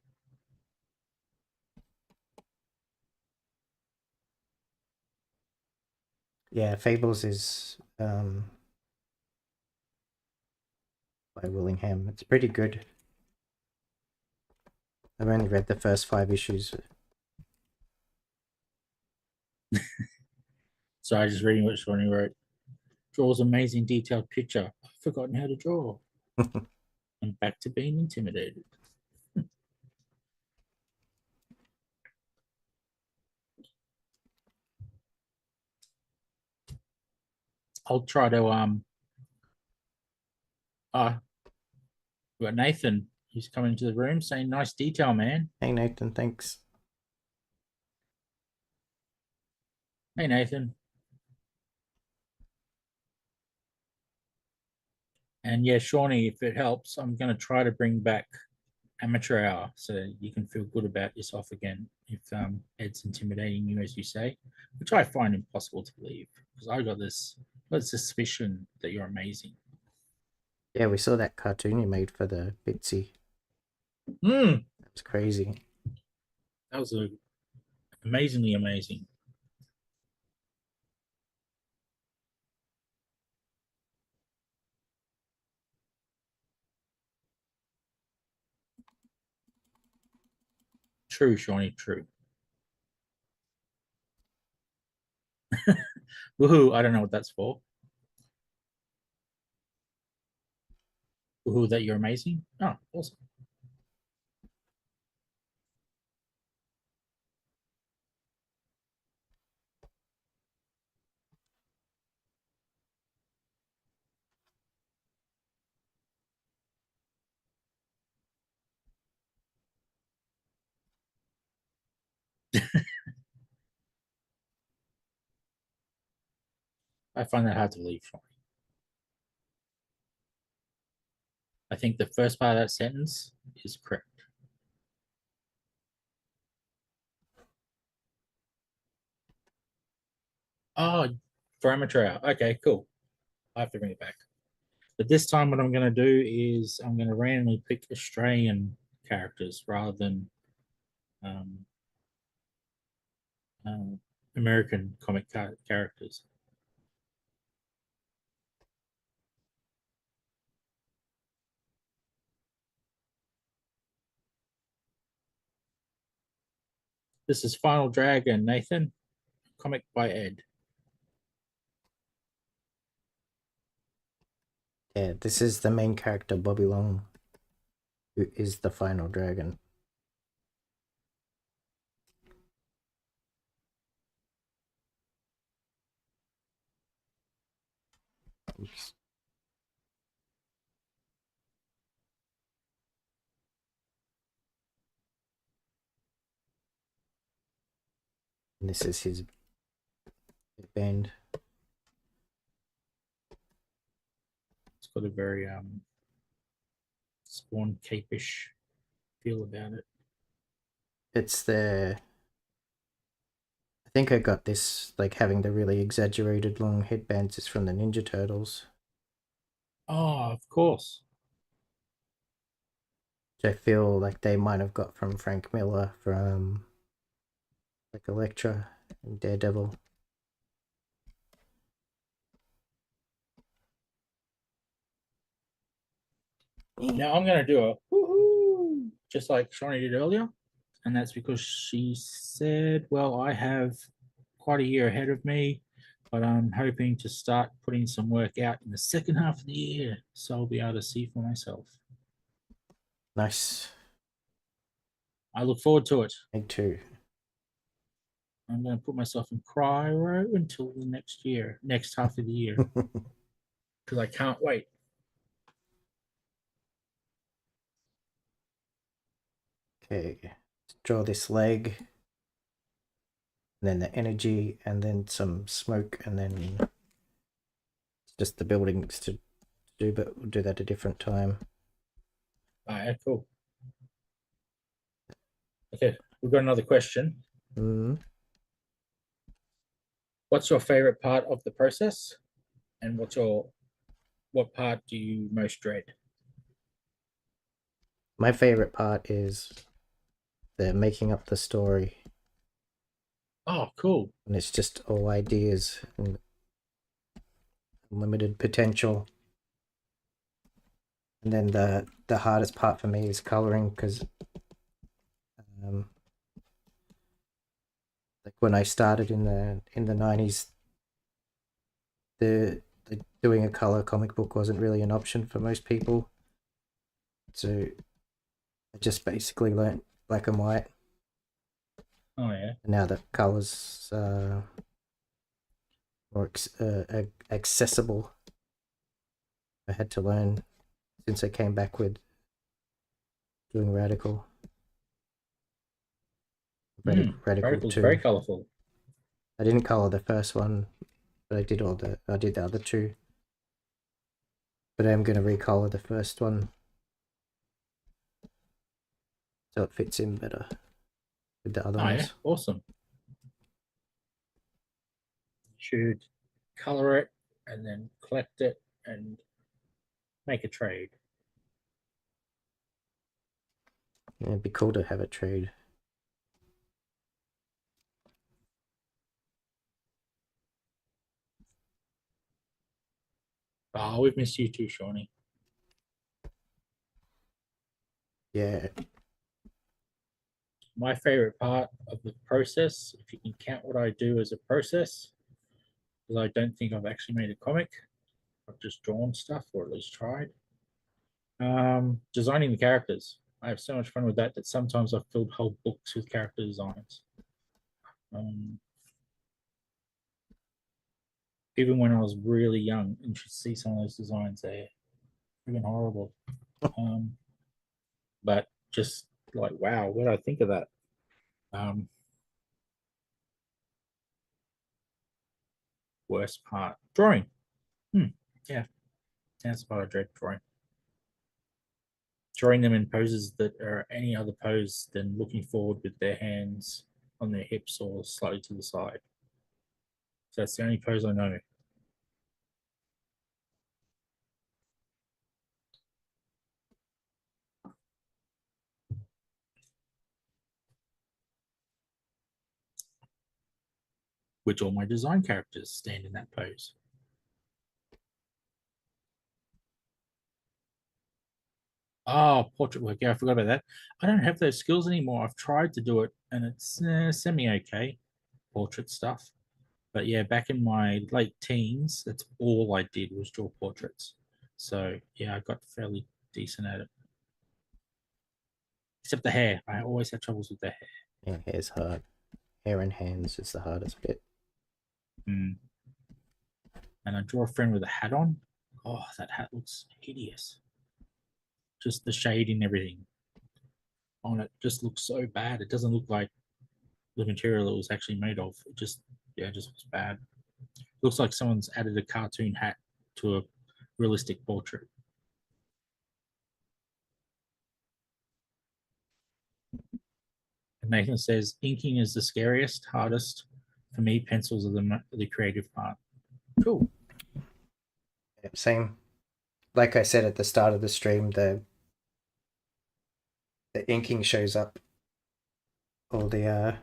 Yeah, Fables is by Willingham. It's pretty good. I've only read the first 5 issues. So I was just reading which one he wrote. Draws amazing detailed picture. I've forgotten how to draw. I'm back to being intimidated. I'll try to we got Nathan. He's coming into the room saying, "Nice detail, man." Hey Nathan, thanks. Hey, Nathan. And yeah, Shawnee, if it helps, I'm going to try to bring back amateur hour so you can feel good about yourself again if it's intimidating you, as you say, which I find impossible to believe because I got this suspicion that you're amazing. Yeah, we saw that cartoon you made for the Bitsy. Mm, That's crazy. that was amazingly amazing. True, Shawnee, true. Woohoo, I don't know what that's for. Woohoo, that you're amazing. Oh, awesome. I find that hard to believe, Shawnee. I think the first part of that sentence is correct. Oh, for amateur hour. Okay, cool. I have to bring it back. But this time, what I'm going to do is I'm going to randomly pick Australian characters rather than um, uh, American comic characters. This is Final Dragon, Nathan, comic by Ed. Yeah, this is the main character, Bobby Long, who is the final dragon. Oops. And this is his band. It's got a very Spawn Cape-ish feel about it. It's the... I think I got this, like, having the really exaggerated long headbands is from the Ninja Turtles. Oh, of course. Which I feel like they might have got from Frank Miller from, like, Elektra and Daredevil. Now I'm going to do a woohoo, just like Shawnee did earlier. And that's because she said, well, I have quite a year ahead of me, but I'm hoping to start putting some work out in the second half of the year so I'll be able to see for myself. Nice. I look forward to it. Me too. I'm going to put myself in cryo until the next half of the year, because I can't wait. Okay, let's draw this leg, and then the energy, and then some smoke, and then just the buildings to do, but we'll do that a different time. All right, cool. Okay, we've got another question. What's your favorite part of the process, and what part do you most dread? My favorite part is the making up the story, Oh, cool. and it's just all ideas and limited potential. And then the hardest part for me is coloring, because like when I started in the 90s, the doing a color comic book wasn't really an option for most people, so I just basically learnt black and white. Oh yeah. And now that colors more accessible. I had to learn since I came back with doing Radical. Radical Radical's 2. very colourful. I didn't color the first one, but I did the other two. But I am going to recolor the first one so it fits in better with the other Oh, yeah, ones. awesome. Should color it and then collect it and make a trade. Yeah, it'd be cool to have a trade. Oh, we've missed you too, Shawnee. Yeah, My favorite part of the process, if you can count what I do as a process, because I don't think I've actually made a comic. I've just drawn stuff, or at least tried. Designing the characters. I have so much fun with that that sometimes I've filled whole books with character designs. Even when I was really young, and should see some of those designs, they're freaking horrible. But just like, wow, what did I think of that? Worst part, drawing. Yeah, that's part I dread, drawing. Drawing them in poses that are any other pose than looking forward with their hands on their hips or slightly to the side. So that's the only pose I know. Which all my design characters stand in that pose. Oh, portrait work. Yeah, I forgot about that. I don't have those skills anymore. I've tried to do it and it's semi okay, portrait stuff. But yeah, back in my late teens, that's all I did was draw portraits. So yeah, I got fairly decent at it. Except the hair. I always had troubles with the hair. yeah, hair's hard. Hair and hands is the hardest bit. And I draw a friend with a hat on. Oh, that hat looks hideous. Just the shade and everything on it just looks so bad. It doesn't look like the material it was actually made of. It just, yeah, it just looks bad. Looks like someone's added a cartoon hat to a realistic portrait. And Nathan says inking is the scariest, hardest. For me, pencils are the creative part. Cool. Yeah, same. Like I said at the start of the stream, the inking shows up all the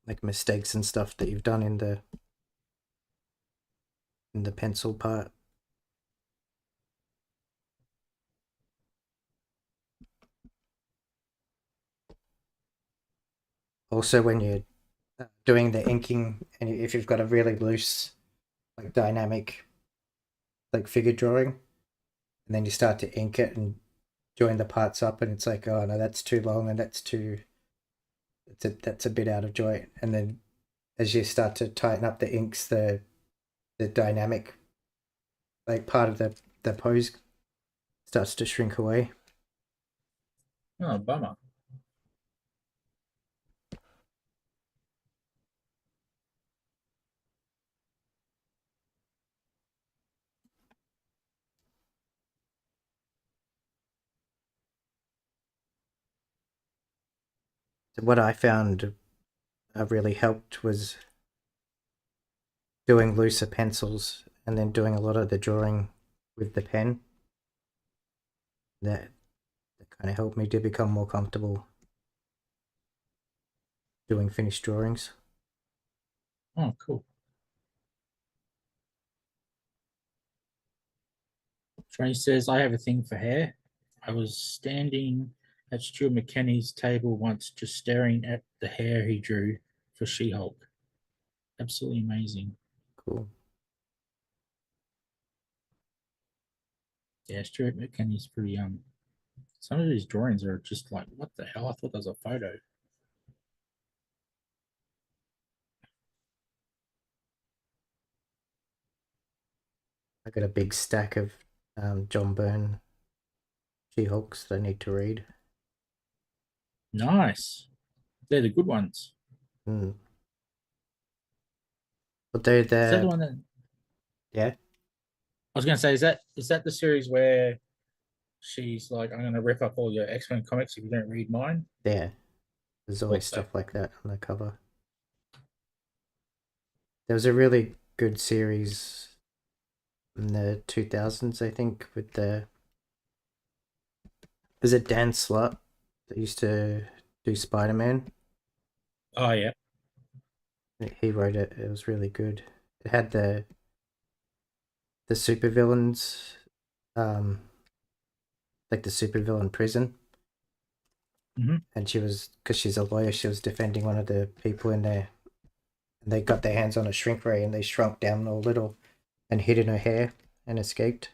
like mistakes and stuff that you've done in the pencil part. Also, when you're doing the inking, and if you've got a really loose, like dynamic, like figure drawing, and then you start to ink it and join the parts up, and it's like, oh no, that's too long, and that's a bit out of joint. And then as you start to tighten up the inks, the dynamic, like part of the pose starts to shrink away. Oh, bummer. So what I found really helped was doing looser pencils and then doing a lot of the drawing with the pen. That kind of helped me to become more comfortable doing finished drawings. Oh, cool. Train says, I have a thing for hair. I was standing at Stuart McKinney's table once just staring at the hair he drew for She Hulk. Absolutely amazing. Cool. Yeah, Stuart McKinney's pretty young. Some of these drawings are just like, what the hell? I thought that was a photo. I got a big stack of John Byrne She-Hulks that I need to read. Nice. They're the good ones. Mm. But they're Is that the the one that yeah, I was going to say? Is that the series where she's like, "I'm going to rip up all your X-Men comics if you don't read mine"? yeah. There's always Thought so. stuff like that on the cover. There was a really good series in the 2000s, I think, with the is it Dan Slott that used to do Spider-Man? Oh yeah. He wrote it. It was really good. It had the supervillains, um, like the supervillain prison, Hmm. and she was because she's a lawyer. She was defending one of the people in there, and they got their hands on a shrink ray, and they shrunk down a little and hid in her hair and escaped.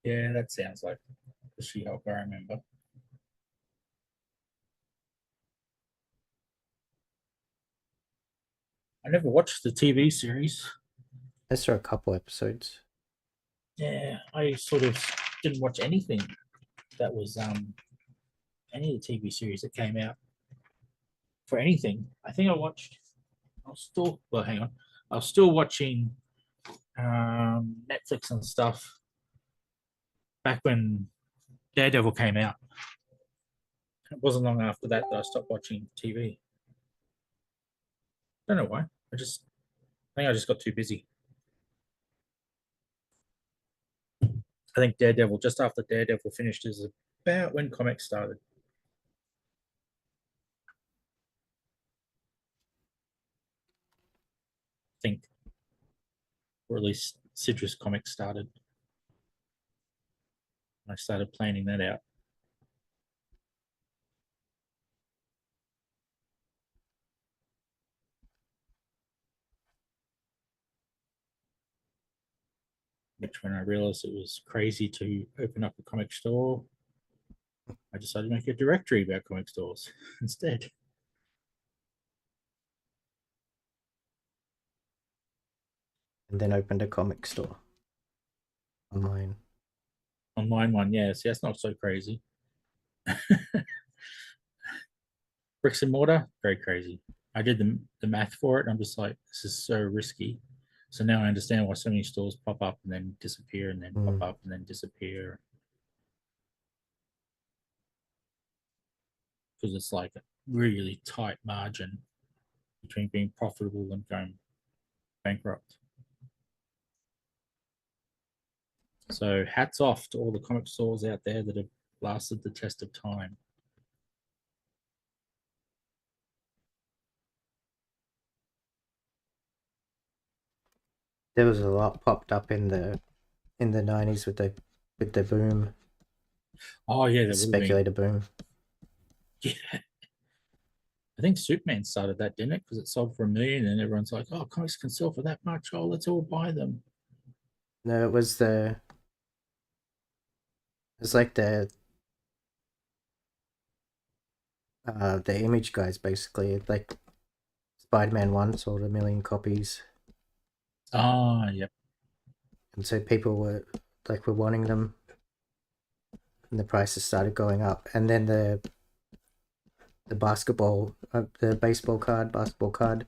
Yeah, that sounds like the She-Hulk. I remember. I never watched the TV series. I saw a couple episodes. Yeah, I sort of didn't watch anything that was any of the TV series that came out for anything. I think I watched. I was still well. Hang on. I was still watching Netflix and stuff back when Daredevil came out. It wasn't long after that I stopped watching TV. Don't know why. I think I just got too busy. I think Daredevil, just after Daredevil finished, is about when comics started. I think, or at least Citrus Comics started. I started planning that out. Which, when I realized it was crazy to open up a comic store, I decided to make a directory about comic stores instead. And then opened a comic store online. Online one, yeah. See, that's not so crazy. Bricks and mortar, very crazy. I did the math for it, and I'm just like, this is so risky. So now I understand why so many stores pop up and then disappear, and then pop Mm. up and then disappear, because it's like a really tight margin between being profitable and going bankrupt. So hats off to all the comic stores out there that have lasted the test of time. There was a lot popped up in the 90s with the boom, Oh yeah, the that would have been. speculator boom. Yeah, I think Superman started that, didn't it? Because it sold for 1 million, and everyone's like, "Oh, comics can sell for that much. Oh, let's all buy them." No, it was like the image guys basically. Like Spider-Man 1 sold 1 million copies, Ah, yep. and so people were wanting them, and the prices started going up. And then the basketball card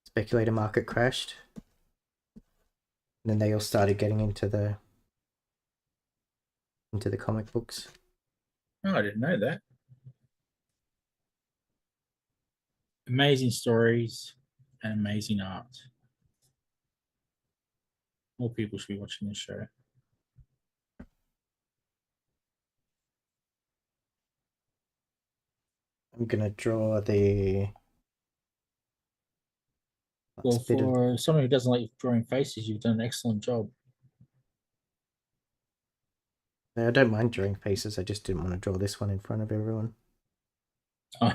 speculator market crashed. And then they all started getting into the comic books. Oh, I didn't know that. Amazing stories and amazing art. More people should be watching this show. I'm gonna draw the Well, last bit of. for someone who doesn't like drawing faces, you've done an excellent job. I don't mind drawing faces. I just didn't want to draw this one in front of everyone. Oh,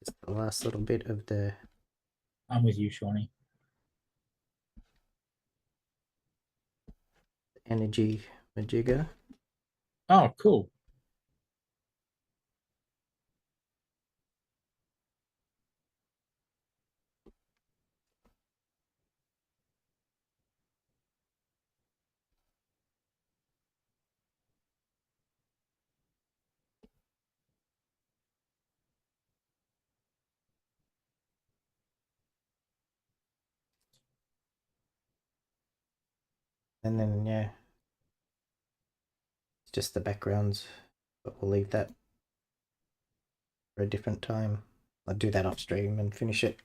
Just the last little bit of the I'm with you, Shawnee. energy majigger. Oh, cool. And then, yeah, it's just the backgrounds, but we'll leave that for a different time. I'll do that off stream and finish it.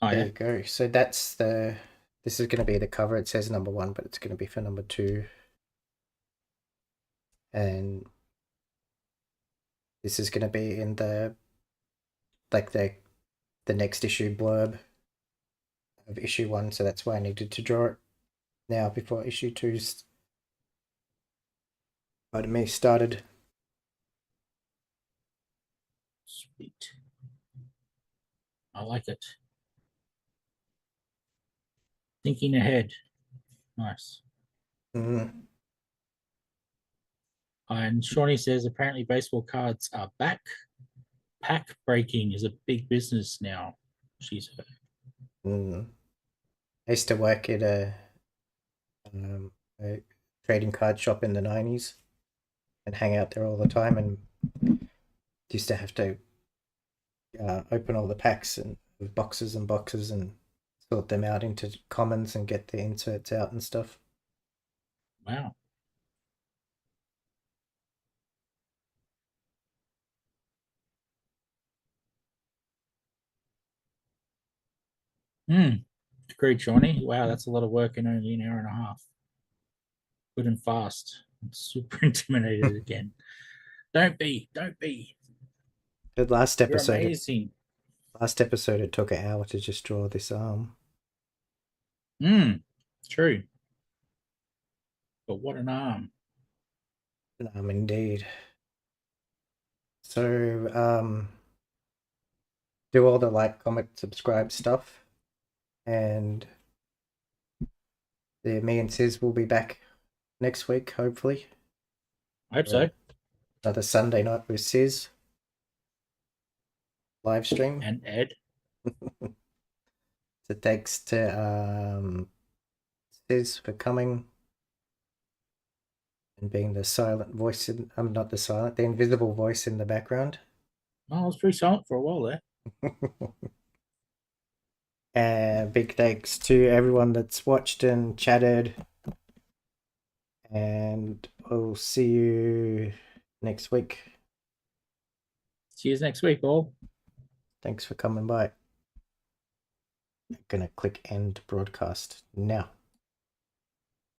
Oh, There yeah. you go. So that's the. This is going to be the cover. It says number 1, but it's going to be for number 2. And this is going to be in the the next issue blurb of issue 1. So that's why I needed to draw it now before issue 2's. Pardon me, started. Sweet. I like it. Thinking ahead. Nice. Mm. And Shawnee says apparently baseball cards are back. Pack breaking is a big business now. She's heard. Mm. I used to work at a trading card shop in the 90s and hang out there all the time, and used to have to open all the packs and boxes and boxes and sort them out into commons and get the inserts out and stuff. Wow. Agreed, Shawnee. Wow, that's a lot of work in only an hour and a half. Good and fast. I'm super intimidated again. Don't be. The last You're episode, amazing. it took an hour to just draw this arm. True. But what an arm. Indeed. So, do all the like, comment, subscribe stuff, and me and Sis will be back next week, hopefully. I hope so. Another Sunday night with Sis live stream. And Ed. So thanks to Sis for coming and being the silent voice in. I'm not the silent, the invisible voice in the background. Oh, I was pretty silent for a while there. And big thanks to everyone that's watched and chatted. And we'll see you next week. See you next week, all. Thanks for coming by. I'm gonna click end broadcast now.